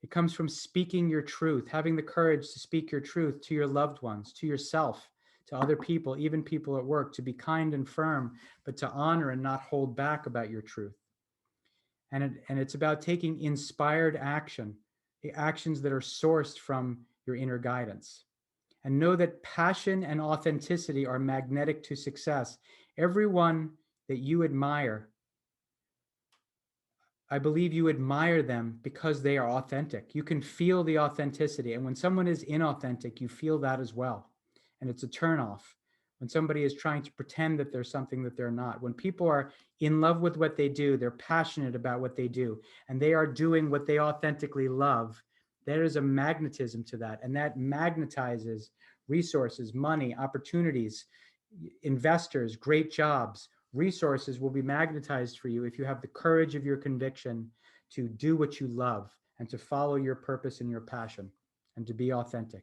It comes from speaking your truth, having the courage to speak your truth to your loved ones, to yourself, to other people, even people at work, to be kind and firm, but to honor and not hold back about your truth. And it's about taking inspired action, the actions that are sourced from your inner guidance. And know that passion and authenticity are magnetic to success. Everyone that you admire, I believe you admire them because they are authentic. You can feel the authenticity. And when someone is inauthentic, you feel that as well. And it's a turnoff. When somebody is trying to pretend that there's something that they're not. When people are in love with what they do, they're passionate about what they do, and they are doing what they authentically love, there is a magnetism to that. And that magnetizes resources, money, opportunities, investors, great jobs. Resources will be magnetized for you if you have the courage of your conviction to do what you love and to follow your purpose and your passion and to be authentic.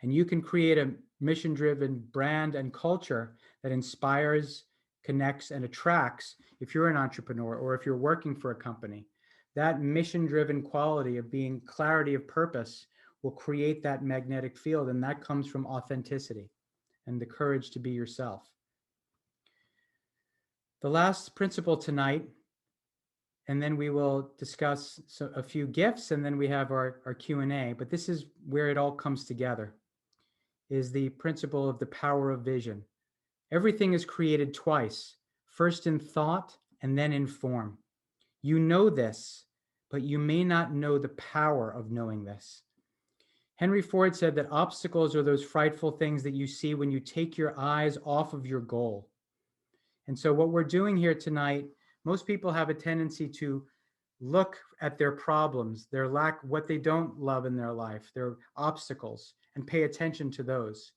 And you can create a mission-driven brand and culture that inspires, connects, and attracts if you're an entrepreneur or if you're working for a company. That mission-driven quality of being clarity of purpose will create that magnetic field, and that comes from authenticity and the courage to be yourself. The last principle tonight, and then we will discuss a few gifts, and then we have our Q&A, but this is where it all comes together, is the principle of the power of vision. Everything is created twice, first in thought and then in form. You know this, but you may not know the power of knowing this. Henry Ford said that obstacles are those frightful things that you see when you take your eyes off of your goal. And so what we're doing here tonight, most people have a tendency to look at their problems, their lack, what they don't love in their life, their obstacles, and pay attention to those.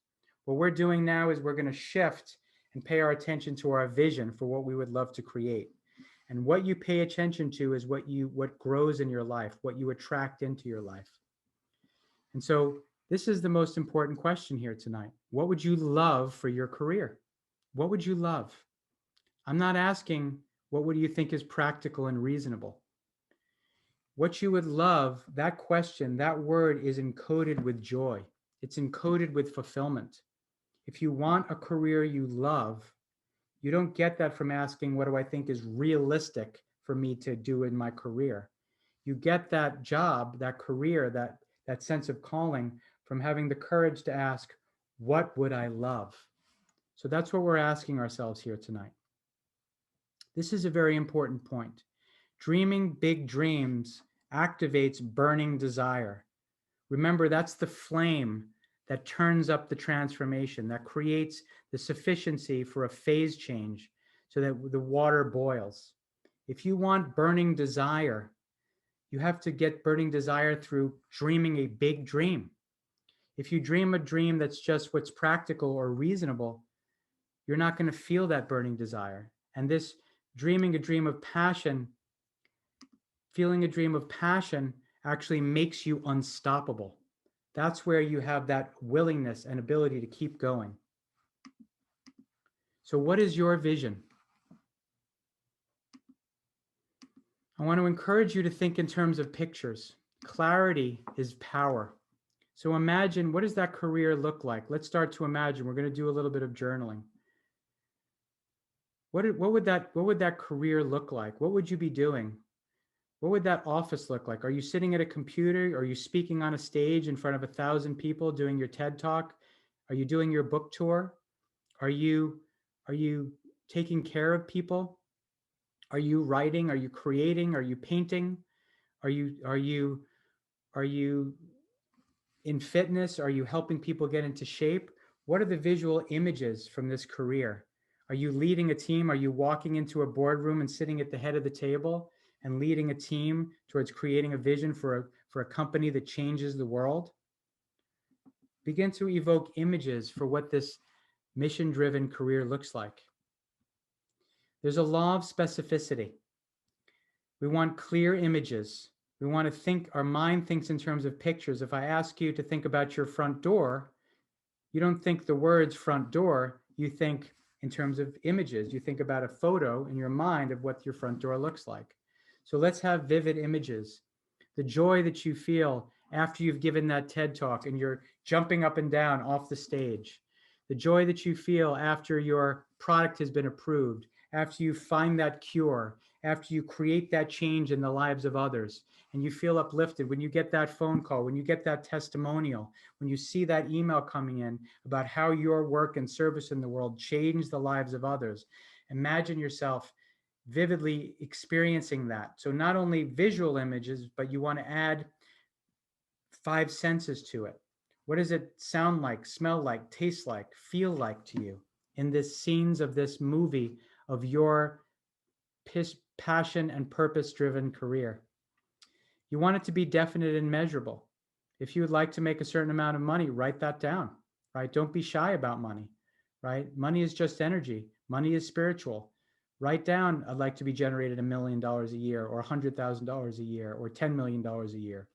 What we're doing now is we're going to shift and pay our attention to our vision for what we would love to create. And what you pay attention to is what grows in your life, what you attract into your life. And so this is the most important question here tonight. What would you love for your career? What would you love? I'm not asking what would you think is practical and reasonable. What you would love, that question, that word is encoded with joy. It's encoded with fulfillment. If you want a career you love, you don't get that from asking, what do I think is realistic for me to do in my career? You get that job, that career, that sense of calling from having the courage to ask, what would I love? So that's what we're asking ourselves here tonight. This is a very important point. Dreaming big dreams activates burning desire. Remember, that's the flame that turns up the transformation, that creates the sufficiency for a phase change so that the water boils. If you want burning desire, you have to get burning desire through dreaming a big dream. If you dream a dream that's just what's practical or reasonable, you're not going to feel that burning desire. And this dreaming a dream of passion, feeling a dream of passion actually makes you unstoppable. That's where you have that willingness and ability to keep going. So what is your vision? I want to encourage you to think in terms of pictures. Clarity is power. So imagine, what does that career look like? Let's start to imagine. We're going to do a little bit of journaling. what would that career look like? What would you be doing? What would that office look like? Are you sitting at a computer? Are you speaking on a stage in front of 1,000 people doing your TED talk? Are you doing your book tour? Are you are you taking care of people? Are you writing? Are you creating? Are you painting? Are you in fitness? Are you helping people get into shape? What are the visual images from this career? Are you leading a team? Are you walking into a boardroom and sitting at the head of the table and leading a team towards creating a vision for a company that changes the world? Begin to evoke images for what this mission driven career looks like. There's a law of specificity. We want clear images. We want to think, our mind thinks in terms of pictures. If I ask you to think about your front door, you don't think the words front door, you think in terms of images. You think about a photo in your mind of what your front door looks like. So let's have vivid images. The joy that you feel after you've given that TED talk and you're jumping up and down off the stage. The joy that you feel after your product has been approved, after you find that cure, after you create that change in the lives of others, and you feel uplifted when you get that phone call, when you get that testimonial, when you see that email coming in about how your work and service in the world changed the lives of others. Imagine yourself vividly experiencing that. So not only visual images, but you want to add five senses to it. What does it sound like, smell like, taste like, feel like to you in this scenes of this movie of your passion and purpose driven career? You want it to be definite and measurable. If you would like to make a certain amount of money, write that down, right? Don't be shy about money, right? Money is just energy. Money is spiritual. Write down, I'd like to be generated $1 million a year or $100,000 a year or $10 million a year.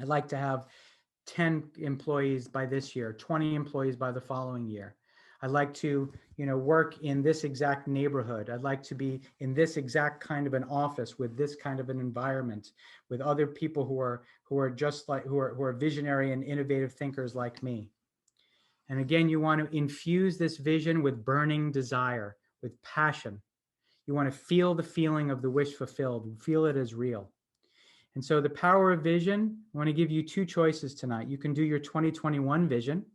I'd like to have 10 employees by this year, 20 employees by the following year. I'd like to, work in this exact neighborhood. I'd like to be in this exact kind of an office with this kind of an environment, with other people who are just like who are visionary and innovative thinkers like me. And again, you want to infuse this vision with burning desire, with passion. You want to feel the feeling of the wish fulfilled, feel it as real. And so the power of vision, I want to give you two choices tonight. You can do your 2021 vision,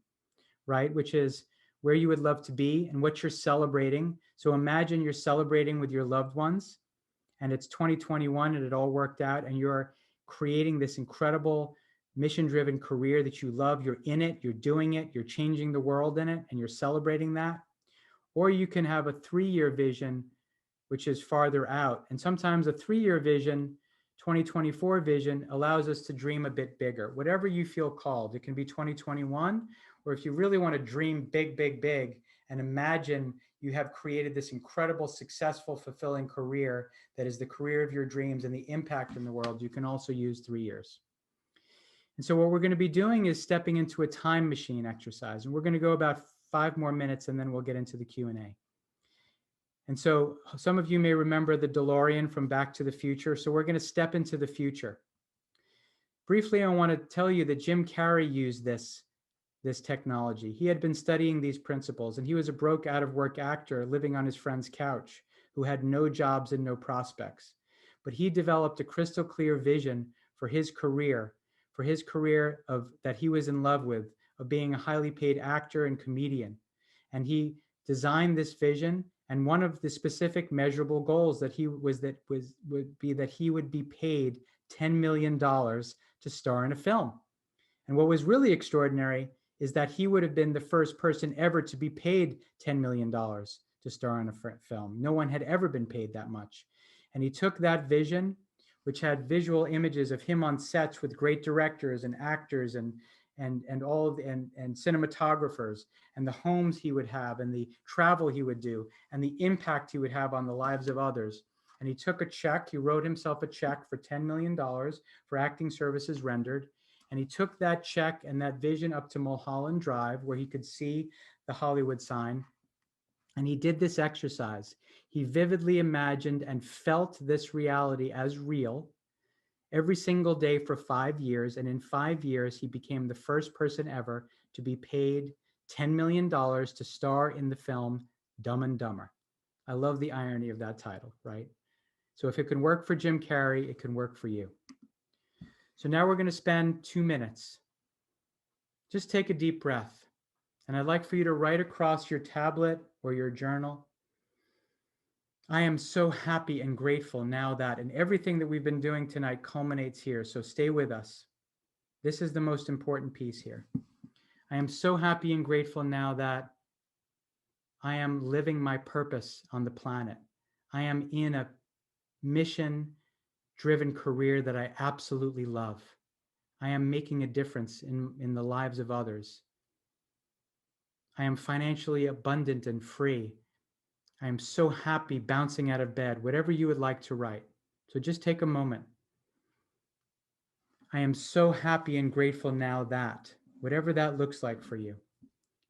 right? Which is where you would love to be and what you're celebrating. So imagine you're celebrating with your loved ones and it's 2021 and it all worked out and you're creating this incredible mission driven career that you love. You're in it, you're doing it, you're changing the world in it, and you're celebrating that. Or you can have a 3-year vision, which is farther out. And sometimes a 3-year vision, 2024 vision, allows us to dream a bit bigger. Whatever you feel called, it can be 2021, or if you really want to dream big, big, big, and imagine you have created this incredible, successful, fulfilling career that is the career of your dreams and the impact in the world, you can also use 3 years. And so what we're going to be doing is stepping into a time machine exercise. And we're going to go about 5 more minutes and then we'll get into the Q&A. And so some of you may remember the DeLorean from Back to the Future. So we're going to step into the future. Briefly, I want to tell you that Jim Carrey used this technology. He had been studying these principles, and he was a broke, out of work actor living on his friend's couch who had no jobs and no prospects. But he developed a crystal clear vision for his career of that he was in love with, of being a highly paid actor and comedian. And he designed this vision, and one of the specific measurable goals that would be that he would be paid $10 million to star in a film. And what was really extraordinary is that he would have been the first person ever to be paid $10 million to star in a film. No one had ever been paid that much. And he took that vision, which had visual images of him on sets with great directors and actors and cinematographers, and the homes he would have and the travel he would do and the impact he would have on the lives of others. And he took a check, he wrote himself a check for $10 million for acting services rendered. And he took that check and that vision up to Mulholland Drive, where he could see the Hollywood sign. And he did this exercise. He vividly imagined and felt this reality as real every single day for 5 years. And in 5 years, he became the first person ever to be paid $10 million to star in the film Dumb and Dumber. I love the irony of that title, right? So if it can work for Jim Carrey, it can work for you. So now we're going to spend 2 minutes. Just take a deep breath. And I'd like for you to write across your tablet or your journal, I am so happy and grateful now that, and everything that we've been doing tonight culminates here. So stay with us. This is the most important piece here. I am so happy and grateful now that I am living my purpose on the planet. I am in a mission driven career that I absolutely love. I am making a difference in the lives of others. I am financially abundant and free. I am so happy bouncing out of bed, whatever you would like to write. So just take a moment. I am so happy and grateful now that, whatever that looks like for you.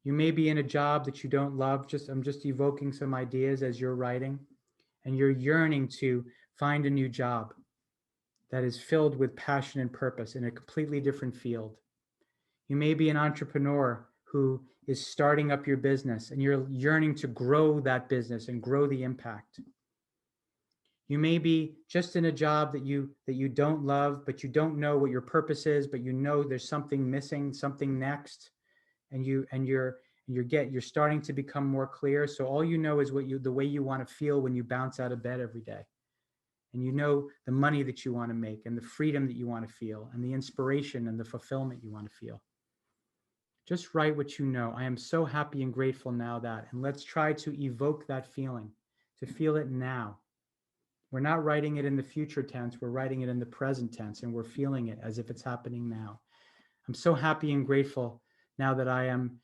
You may be in a job that you don't love. I'm just evoking some ideas as you're writing, and you're yearning to find a new job that is filled with passion and purpose in a completely different field. You may be an entrepreneur who is starting up your business and you're yearning to grow that business and grow the impact. You may be just in a job that you don't love, but you don't know what your purpose is, but you know there's something missing, something next, and you're starting to become more clear. So all you know is the way you want to feel when you bounce out of bed every day. And you know the money that you want to make and the freedom that you want to feel and the inspiration and the fulfillment you want to feel. Just write what you know. I am so happy and grateful now that, and let's try to evoke that feeling, to feel it now. We're not writing it in the future tense, we're writing it in the present tense, and we're feeling it as if it's happening now. I'm so happy and grateful now that I am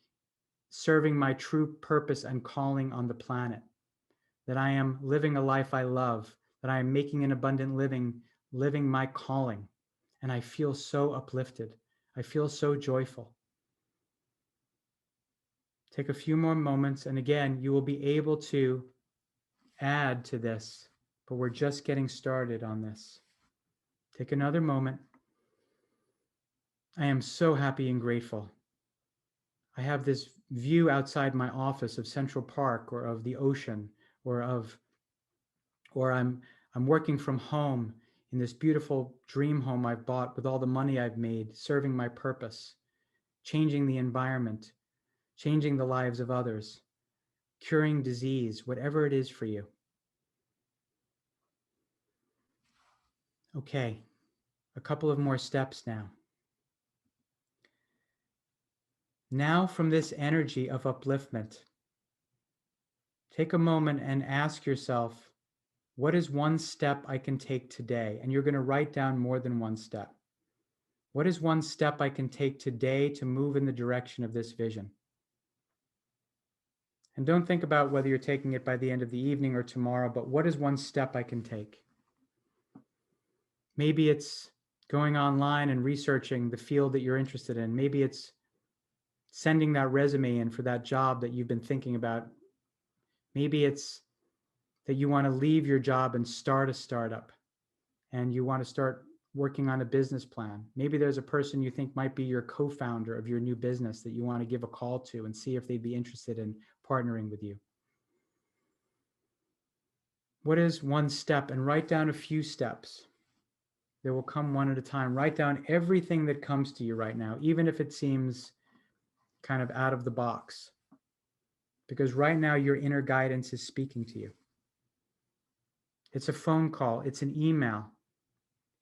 serving my true purpose and calling on the planet, that I am living a life I love, that I am making an abundant living, living my calling. And I feel so uplifted. I feel so joyful. Take a few more moments, and again, you will be able to add to this, but we're just getting started on this. Take another moment. I am so happy and grateful. I have this view outside my office of Central Park or of the ocean or I'm working from home in this beautiful dream home I've bought with all the money I've made, serving my purpose, changing the environment, changing the lives of others, curing disease, whatever it is for you. Okay, a couple of more steps now. Now, from this energy of upliftment, take a moment and ask yourself, what is one step I can take today? And you're going to write down more than one step. What is one step I can take today to move in the direction of this vision? And don't think about whether you're taking it by the end of the evening or tomorrow, but what is one step I can take? Maybe it's going online and researching the field that you're interested in. Maybe it's sending that resume in for that job that you've been thinking about. Maybe it's that you want to leave your job and start a startup and you want to start working on a business plan. Maybe there's a person you think might be your co-founder of your new business that you want to give a call to and see if they'd be interested in partnering with you. What is one step? And write down a few steps. They will come one at a time. Write down everything that comes to you right now, even if it seems kind of out of the box. Because right now, your inner guidance is speaking to you. It's a phone call, it's an email,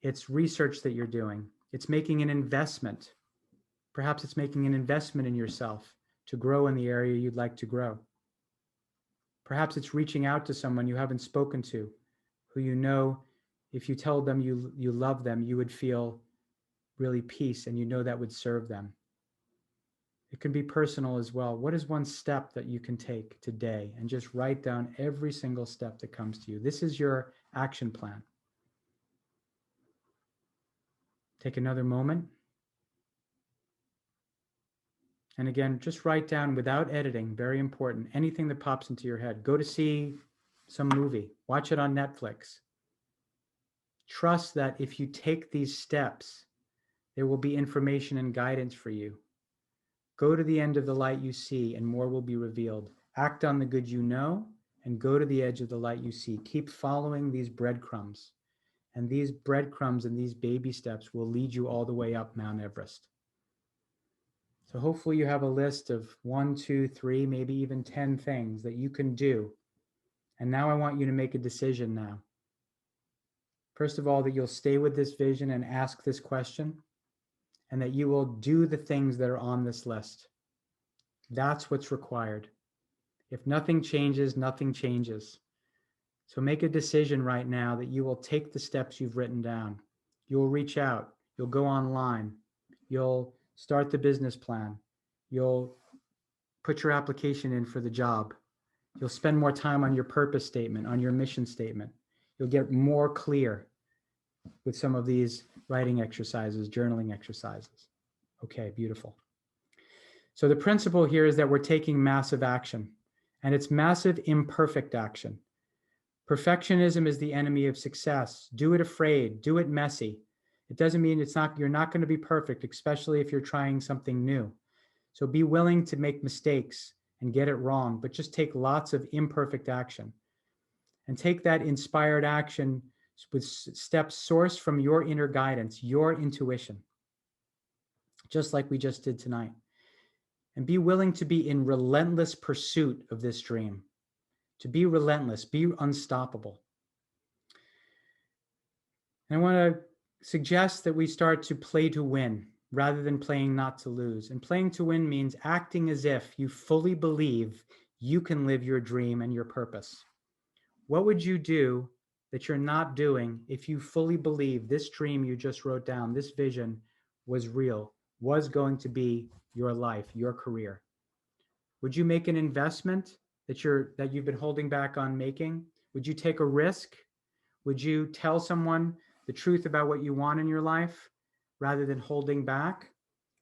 it's research that you're doing, it's making an investment. Perhaps it's making an investment in yourself to grow in the area you'd like to grow. Perhaps it's reaching out to someone you haven't spoken to, who you know if you told them you love them, you would feel really peace and you know that would serve them. It can be personal as well. What is one step that you can take today? And just write down every single step that comes to you. This is your action plan. Take another moment. And again, just write down without editing, very important, anything that pops into your head. Go to see some movie, watch it on Netflix. Trust that if you take these steps, there will be information and guidance for you. Go to the end of the light you see, and more will be revealed. Act on the good you know, and go to the edge of the light you see. Keep following these breadcrumbs. And these breadcrumbs and these baby steps will lead you all the way up Mount Everest. So hopefully you have a list of 1, 2, 3, maybe even 10 things that you can do. And now I want you to make a decision now. First of all, that you'll stay with this vision and ask this question, and that you will do the things that are on this list. That's what's required. If nothing changes, nothing changes. So make a decision right now that you will take the steps you've written down. You'll reach out. You'll go online. You'll start the business plan. You'll put your application in for the job. You'll spend more time on your purpose statement, on your mission statement. You'll get more clear with some of these writing exercises, journaling exercises. Okay, beautiful. So the principle here is that we're taking massive action, and it's massive imperfect action. Perfectionism is the enemy of success. Do it afraid, do it messy. It doesn't mean you're not going to be perfect, especially if you're trying something new. So be willing to make mistakes and get it wrong, but just take lots of imperfect action. And take that inspired action with steps sourced from your inner guidance, your intuition, just like we just did tonight. And be willing to be in relentless pursuit of this dream. To be relentless, be unstoppable. And I want to suggest that we start to play to win rather than playing not to lose. And playing to win means acting as if you fully believe you can live your dream and your purpose. What would you do that you're not doing if you fully believe this dream you just wrote down, this vision was real, was going to be your life, your career? Would you make an investment that you've been holding back on making? Would you take a risk? Would you tell someone the truth about what you want in your life rather than holding back?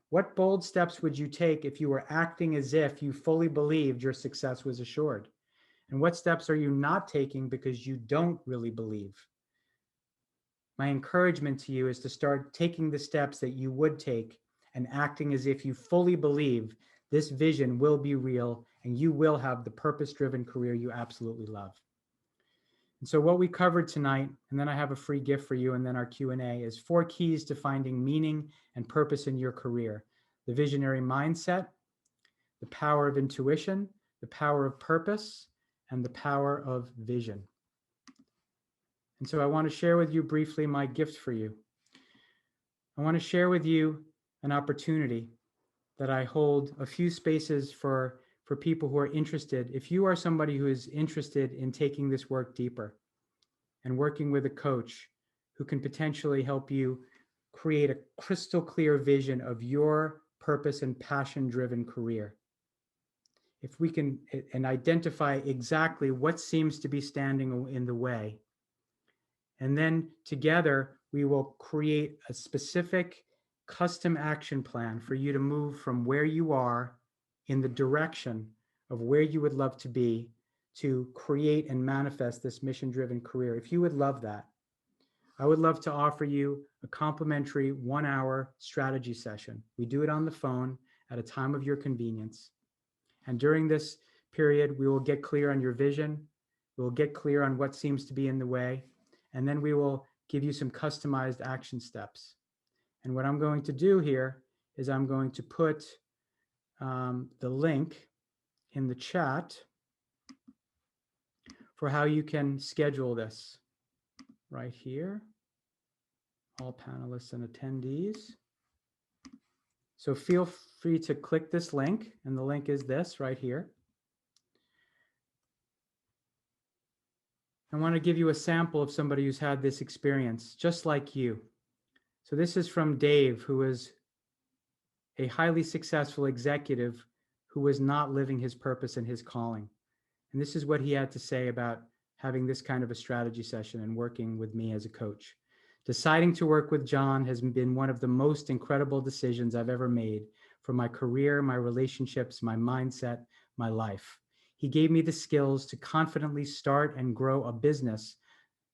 What bold steps would you take if you were acting as if you fully believed your success was assured? And what steps are you not taking because you don't really believe? My encouragement to you is to start taking the steps that you would take and acting as if you fully believe this vision will be real and you will have the purpose-driven career you absolutely love. And so what we covered tonight, and then I have a free gift for you, and then our Q&A, is 4 keys to finding meaning and purpose in your career: the visionary mindset, the power of intuition, the power of purpose, and the power of vision. And so I want to share with you briefly my gift for you. I want to share with you an opportunity that I hold a few spaces for people who are interested. If you are somebody who is interested in taking this work deeper and working with a coach who can potentially help you create a crystal clear vision of your purpose and passion-driven career, if we can and identify exactly what seems to be standing in the way, and then together we will create a specific custom action plan for you to move from where you are in the direction of where you would love to be, to create and manifest this mission-driven career. If you would love that, I would love to offer you a complimentary 1-hour strategy session. We do it on the phone at a time of your convenience. And during this period, we will get clear on your vision. We'll get clear on what seems to be in the way. And then we will give you some customized action steps. And what I'm going to do here is I'm going to put the link in the chat for how you can schedule this right here. All panelists and attendees. So feel free to click this link, and the link is this right here. I want to give you a sample of somebody who's had this experience, just like you. So this is from Dave, who is a highly successful executive who was not living his purpose and his calling. And this is what he had to say about having this kind of a strategy session and working with me as a coach. Deciding to work with John has been one of the most incredible decisions I've ever made for my career, my relationships, my mindset, my life. He gave me the skills to confidently start and grow a business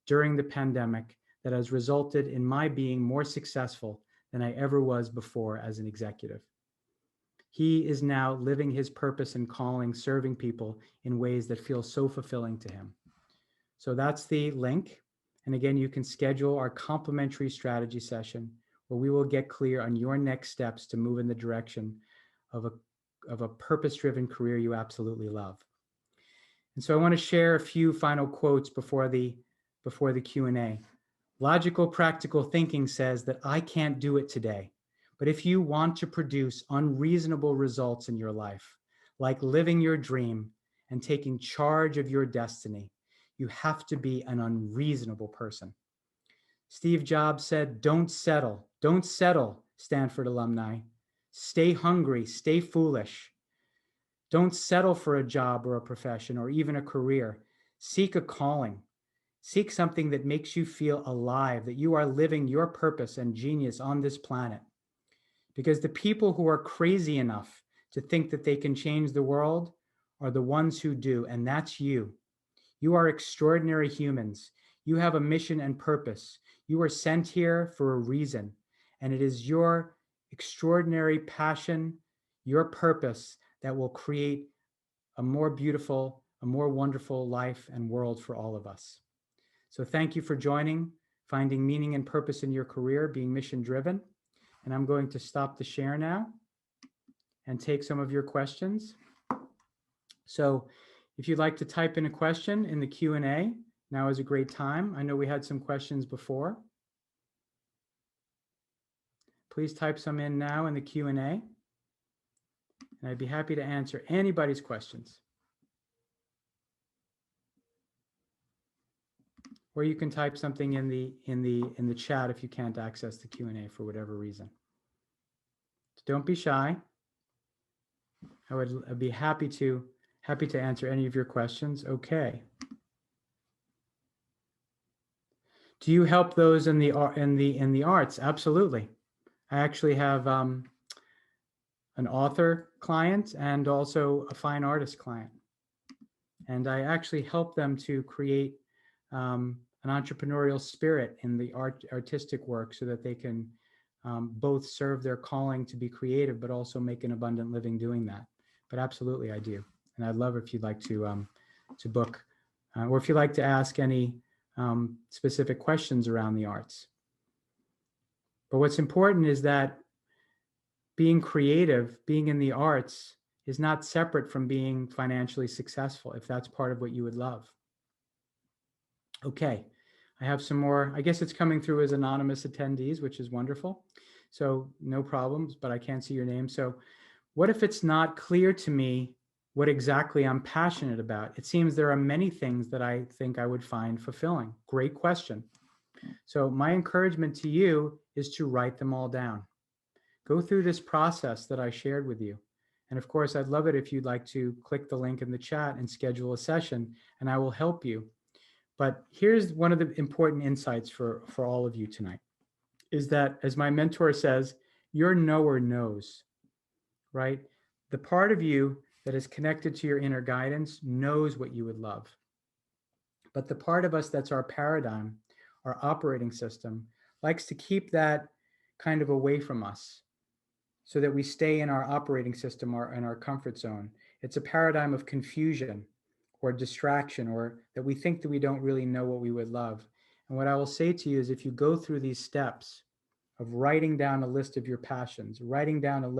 during the pandemic that has resulted in my being more successful than I ever was before as an executive. He is now living his purpose and calling, serving people in ways that feel so fulfilling to him. So that's the link. And again, you can schedule our complimentary strategy session where we will get clear on your next steps to move in the direction of a purpose-driven career you absolutely love. And so I want to share a few final quotes before the Q&A. Logical, practical thinking says that I can't do it today. But if you want to produce unreasonable results in your life, like living your dream and taking charge of your destiny, you have to be an unreasonable person. Steve Jobs said, don't settle. Don't settle, Stanford alumni. Stay hungry, stay foolish. Don't settle for a job or a profession or even a career. Seek a calling. Seek something that makes you feel alive, that you are living your purpose and genius on this planet. Because the people who are crazy enough to think that they can change the world are the ones who do, and that's you. You are extraordinary humans. You have a mission and purpose. You are sent here for a reason, and it is your extraordinary passion, your purpose that will create a more beautiful, a more wonderful life and world for all of us. So thank you for joining, finding meaning and purpose in your career, being mission driven. And I'm going to stop the share now and take some of your questions. So if you'd like to type in a question in the Q&A, now is a great time. I know we had some questions before. Please type some in now in the Q&A, and I'd be happy to answer anybody's questions. Or you can type something in the chat if you can't access the Q&A for whatever reason. So don't be shy. I'd be happy to answer any of your questions. Okay. Do you help those in the arts? Absolutely. I actually have an author client and also a fine artist client, and I actually help them to create an entrepreneurial spirit in the artistic work so that they can both serve their calling to be creative, but also make an abundant living doing that. But absolutely, I do, and I'd love if you'd like to book, or if you'd like to ask any specific questions around the arts. But what's important is that being creative, being in the arts, is not separate from being financially successful, if that's part of what you would love. Okay, I have some more. I guess it's coming through as anonymous attendees, which is wonderful. So no problems, but I can't see your name. So what if it's not clear to me what exactly I'm passionate about? It seems there are many things that I think I would find fulfilling. Great question. So my encouragement to you is to write them all down. Go through this process that I shared with you. And of course, I'd love it if you'd like to click the link in the chat and schedule a session, and I will help you. But here's one of the important insights for all of you tonight, is that, as my mentor says, your knower knows, right? The part of you that is connected to your inner guidance knows what you would love. But the part of us that's our paradigm, our operating system, likes to keep that kind of away from us so that we stay in our operating system or in our comfort zone. It's a paradigm of confusion or distraction, or that we think that we don't really know what we would love. And what I will say to you is, if you go through these steps of writing down a list of your passions, writing down your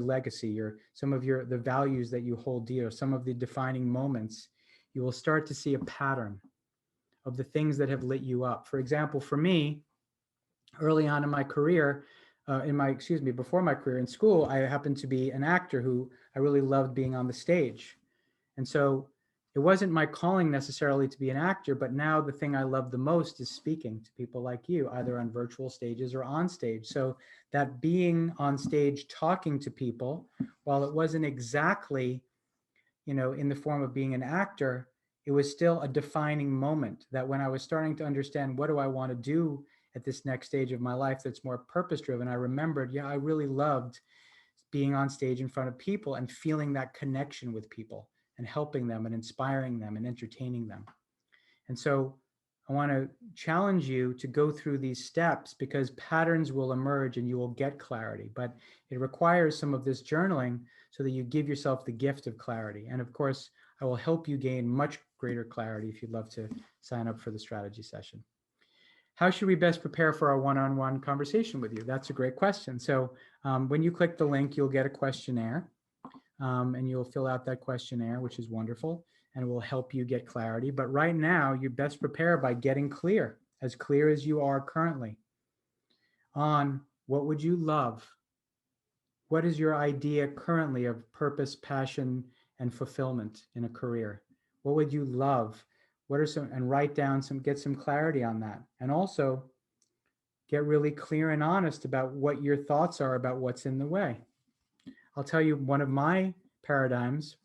legacy, the values that you hold dear, some of the defining moments, you will start to see a pattern of the things that have lit you up. For example, for me, early on in my career, before my career in school, I happened to be an actor who I really loved being on the stage. And so it wasn't my calling necessarily to be an actor, but now the thing I love the most is speaking to people like you, either on virtual stages or on stage. So that being on stage, talking to people, while it wasn't exactly, in the form of being an actor, it was still a defining moment that when I was starting to understand, what do I want to do at this next stage of my life that's more purpose driven, I remembered, I really loved being on stage in front of people and feeling that connection with people and helping them and inspiring them and entertaining them. And so I want to challenge you to go through these steps because patterns will emerge and you will get clarity. But it requires some of this journaling so that you give yourself the gift of clarity. And of course, I will help you gain much greater clarity if you'd love to sign up for the strategy session. How should we best prepare for our one-on-one conversation with you? That's a great question. So when you click the link, you'll get a questionnaire and you'll fill out that questionnaire, which is wonderful, and it will help you get clarity. But right now, you best prepare by getting clear as you are currently, on what would you love? What is your idea currently of purpose, passion, and fulfillment in a career? What would you love? What are some, and write down some, get some clarity on that. And also get really clear and honest about what your thoughts are about what's in the way. I'll tell you, one of my paradigms,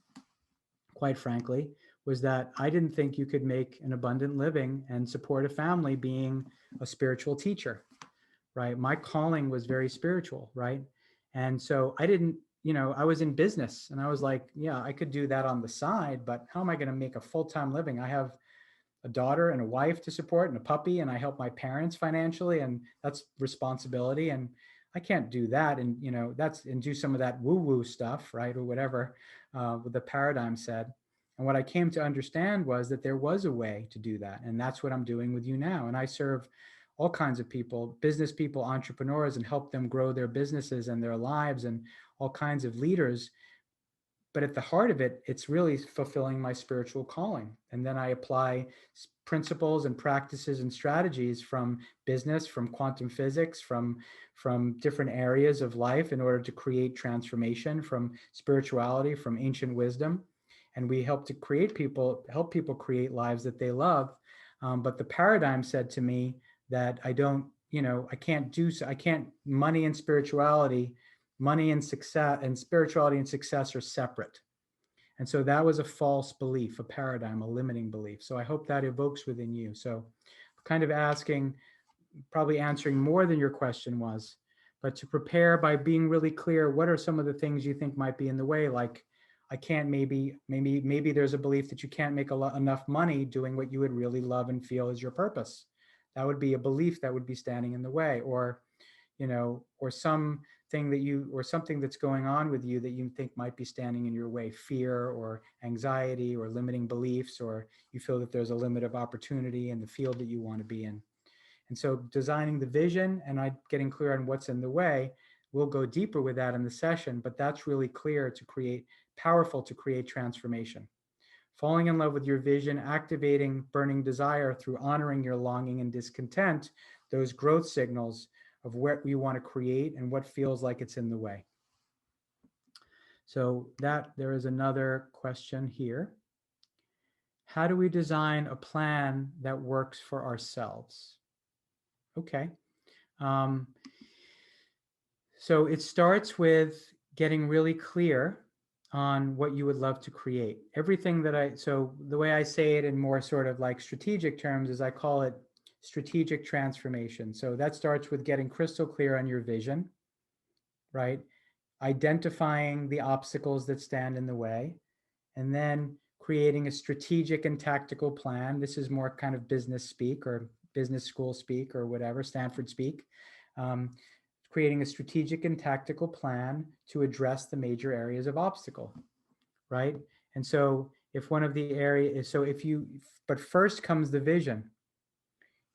quite frankly, was that I didn't think you could make an abundant living and support a family being a spiritual teacher, right? My calling was very spiritual, right? And so I didn't, I was in business and I was like, yeah, I could do that on the side, but how am I going to make a full-time living? I have a daughter and a wife to support and a puppy, and I help my parents financially, and that's responsibility. And I can't do that, and that's, and do some of that woo-woo stuff, right, or whatever the paradigm said. And what I came to understand was that there was a way to do that, and that's what I'm doing with you now. And I serve all kinds of people, business people, entrepreneurs, and help them grow their businesses and their lives, and all kinds of leaders. But at the heart of it, it's really fulfilling my spiritual calling. And then I apply principles and practices and strategies from business, from quantum physics, from different areas of life in order to create transformation, from spirituality, from ancient wisdom. And we help people create lives that they love. But the paradigm said to me that I can't, money and spirituality, money and success, and spirituality and success are separate. And so that was a false belief, a paradigm, a limiting belief. So I hope that evokes within you. So kind of asking, probably answering more than your question was, but to prepare by being really clear, what are some of the things you think might be in the way? Like, I can't, maybe there's a belief that you can't make enough money doing what you would really love and feel is your purpose. That would be a belief that would be standing in the way. Or or something or something that's going on with you that you think might be standing in your way, fear or anxiety or limiting beliefs, or you feel that there's a limit of opportunity in the field that you want to be in. And so designing the vision and getting clear on what's in the way, we'll go deeper with that in the session, but that's really clear powerful to create transformation. Falling in love with your vision, activating burning desire through honoring your longing and discontent, those growth signals of what we want to create and what feels like it's in the way. So there is another question here. How do we design a plan that works for ourselves? Okay. So it starts with getting really clear on what you would love to create. So the way I say it in more sort of like strategic terms is I call it strategic transformation. So that starts with getting crystal clear on your vision, right? Identifying the obstacles that stand in the way, and then creating a strategic and tactical plan. This is more kind of business speak or business school speak or whatever, Stanford speak. Creating a strategic and tactical plan to address the major areas of obstacle, right? And so if one of the areas, but first comes the vision.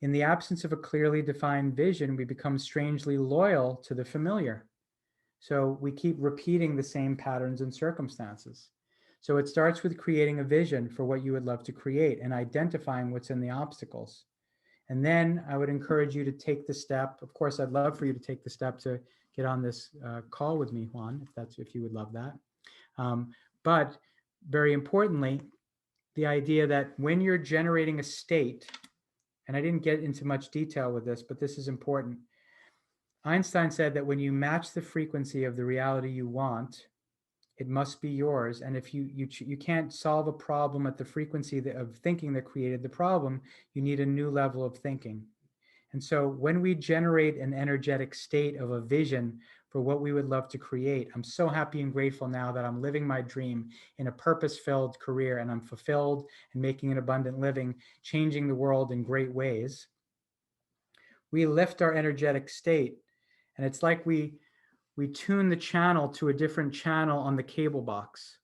In the absence of a clearly defined vision, we become strangely loyal to the familiar. So we keep repeating the same patterns and circumstances. So it starts with creating a vision for what you would love to create and identifying what's in the obstacles. And then I would encourage you to take the step. Of course, I'd love for you to take the step to get on this call with me, Juan, if you would love that. But very importantly, the idea that when you're generating a state, and I didn't get into much detail with this, but this is important. Einstein said that when you match the frequency of the reality you want, it must be yours. And if you can't solve a problem at the frequency of thinking that created the problem, you need a new level of thinking. And so when we generate an energetic state of a vision, for what we would love to create. I'm so happy and grateful now that I'm living my dream in a purpose-filled career, and I'm fulfilled and making an abundant living, changing the world in great ways. We lift our energetic state, and it's like we tune the channel to a different channel on the cable box,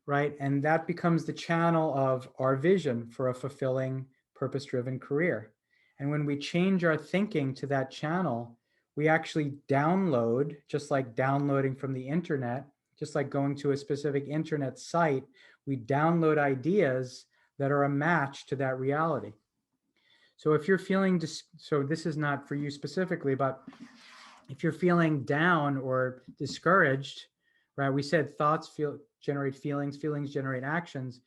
right? And that becomes the channel of our vision for a fulfilling, purpose-driven career. And when we change our thinking to that channel, we actually download, just like downloading from the internet, just like going to a specific internet site, we download ideas that are a match to that reality. So if you're feeling, so this is not for you specifically, but if you're feeling down or discouraged, right? We said thoughts generate feelings, feelings generate actions.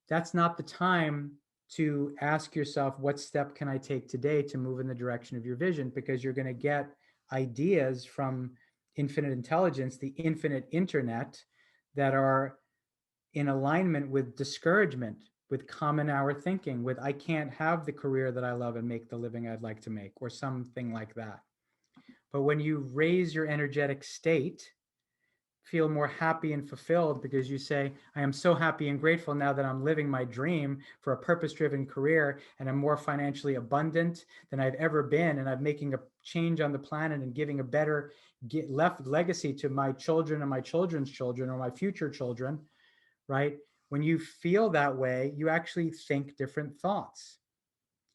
That's not the time to ask yourself, what step can I take today to move in the direction of your vision? Because you're going to get ideas from infinite intelligence, the infinite internet, that are in alignment with discouragement, with common hour thinking, with I can't have the career that I love and make the living I'd like to make, or something like that. But when you raise your energetic state, feel more happy and fulfilled because you say, I am so happy and grateful now that I'm living my dream for a purpose-driven career, and I'm more financially abundant than I've ever been, and I'm making a change on the planet and giving a better left legacy to my children and my children's children or my future children, right? When you feel that way, you actually think different thoughts.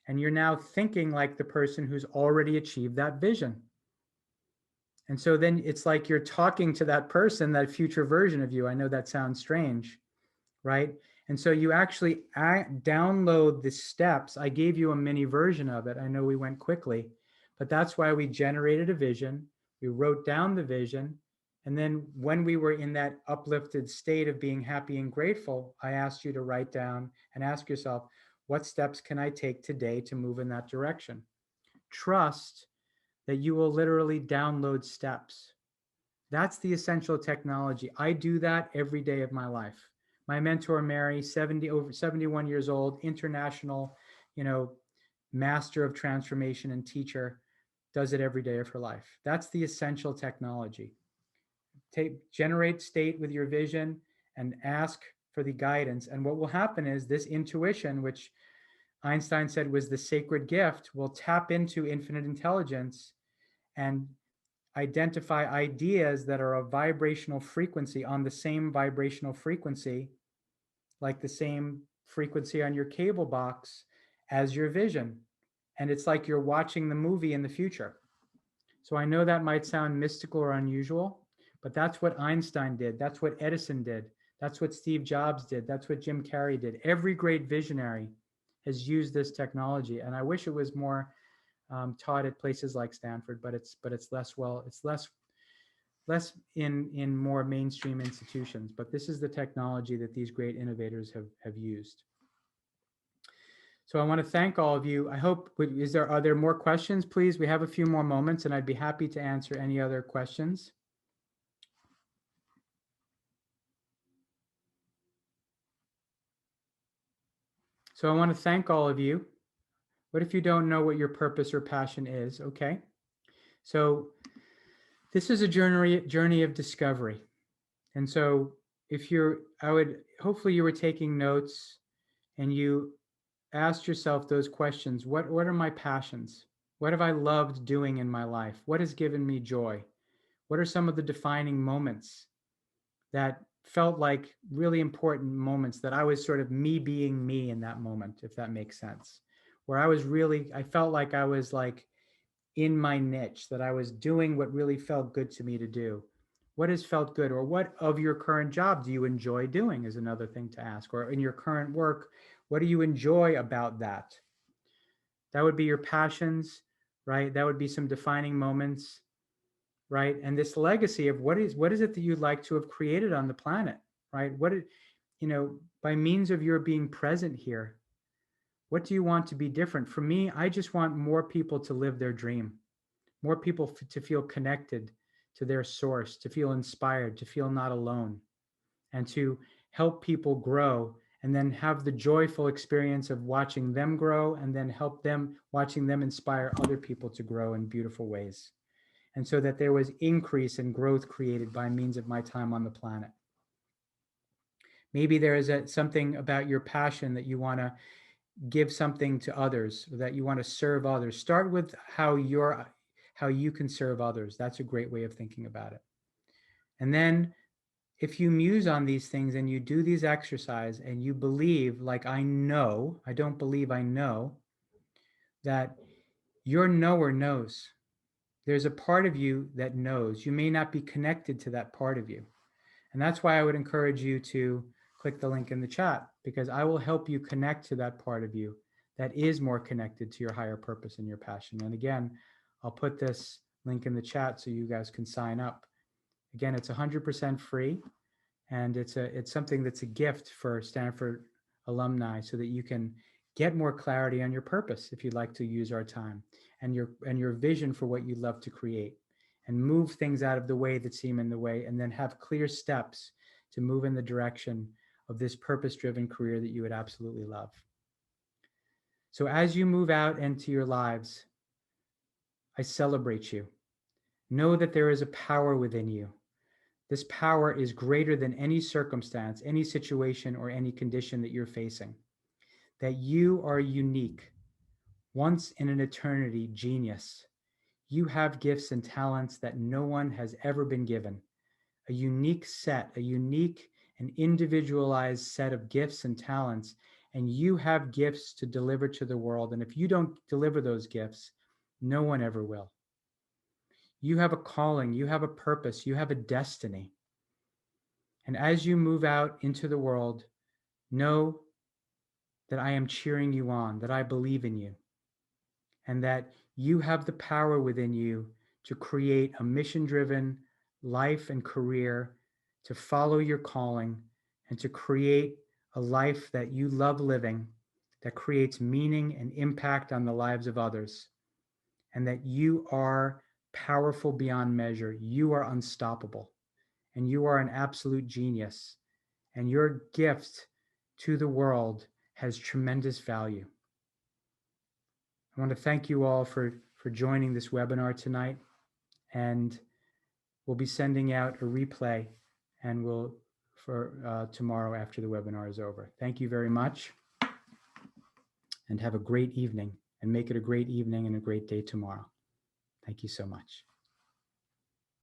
And you're now thinking like the person who's already achieved that vision. And so then it's like you're talking to that person, that future version of you. I know that sounds strange, right? And so you actually download the steps. I gave you a mini version of it. I know we went quickly, but that's why we generated a vision. We wrote down the vision. And then when we were in that uplifted state of being happy and grateful, I asked you to write down and ask yourself, what steps can I take today to move in that direction? Trust that you will literally download steps. That's the essential technology. I do that every day of my life. My mentor, Mary, over 71 years old, international, you know, master of transformation and teacher, does it every day of her life. That's the essential technology. Generate state with your vision and ask for the guidance. And what will happen is this intuition, which Einstein said was the sacred gift, will tap into infinite intelligence and identify ideas that are a vibrational frequency on the same vibrational frequency, like the same frequency on your cable box as your vision. And it's like you're watching the movie in the future. So I know that might sound mystical or unusual, but that's what Einstein did. That's what Edison did. That's what Steve Jobs did. That's what Jim Carrey did. Every great visionary has used this technology. And I wish it was more taught at places like Stanford, but it's less in more mainstream institutions. But this is the technology that these great innovators have used. So I want to thank all of you. I hope, are there more questions, please? We have a few more moments and I'd be happy to answer any other questions. So I want to thank all of you. What if you don't know what your purpose or passion is? Okay. So this is a journey of discovery. And so hopefully you were taking notes and you asked yourself those questions. What are my passions? What have I loved doing in my life? What has given me joy? What are some of the defining moments that felt like really important moments that I was sort of me being me in that moment, if that makes sense? Where I felt like I was like in my niche, that I was doing what really felt good to me to do. What has felt good? Or what of your current job do you enjoy doing is another thing to ask. Or in your current work, what do you enjoy about that? That would be your passions, right? That would be some defining moments, right? And this legacy of what is it that you'd like to have created on the planet, right? By means of your being present here, what do you want to be different? For me, I just want more people to live their dream, more people to feel connected to their source, to feel inspired, to feel not alone, and to help people grow, and then have the joyful experience of watching them grow, and then watching them inspire other people to grow in beautiful ways. and so that there was increase and growth created by means of my time on the planet. Maybe there is something about your passion that you want to give something to others, or that you want to serve others. Start with how you can serve others. That's a great way of thinking about it. And then if you muse on these things and you do these exercise and you believe, like I know, I don't believe, I know, that your knower knows. There's a part of you that knows. You may not be connected to that part of you. And that's why I would encourage you to click the link in the chat, because I will help you connect to that part of you that is more connected to your higher purpose and your passion. And again, I'll put this link in the chat so you guys can sign up. Again, it's 100% free, and it's something that's a gift for Stanford alumni, so that you can get more clarity on your purpose if you'd like to use our time, and your vision for what you'd love to create, and move things out of the way that seem in the way, and then have clear steps to move in the direction of this purpose-driven career that you would absolutely love. So as you move out into your lives, I celebrate you. Know that there is a power within you. This power is greater than any circumstance, any situation, or any condition that you're facing. That you are unique, once in an eternity genius. You have gifts and talents that no one has ever been given. A unique and individualized set of gifts and talents, and you have gifts to deliver to the world. And if you don't deliver those gifts, no one ever will. You have a calling, you have a purpose, you have a destiny. And as you move out into the world, know that I am cheering you on, that I believe in you, and that you have the power within you to create a mission-driven life and career, to follow your calling, and to create a life that you love living, that creates meaning and impact on the lives of others, and that you are powerful beyond measure. You are unstoppable, and you are an absolute genius, and your gift to the world has tremendous value. I want to thank you all for joining this webinar tonight, and we'll be sending out a replay and for tomorrow after the webinar is over. Thank you very much, and have a great evening, and make it a great evening and a great day tomorrow. Thank you so much.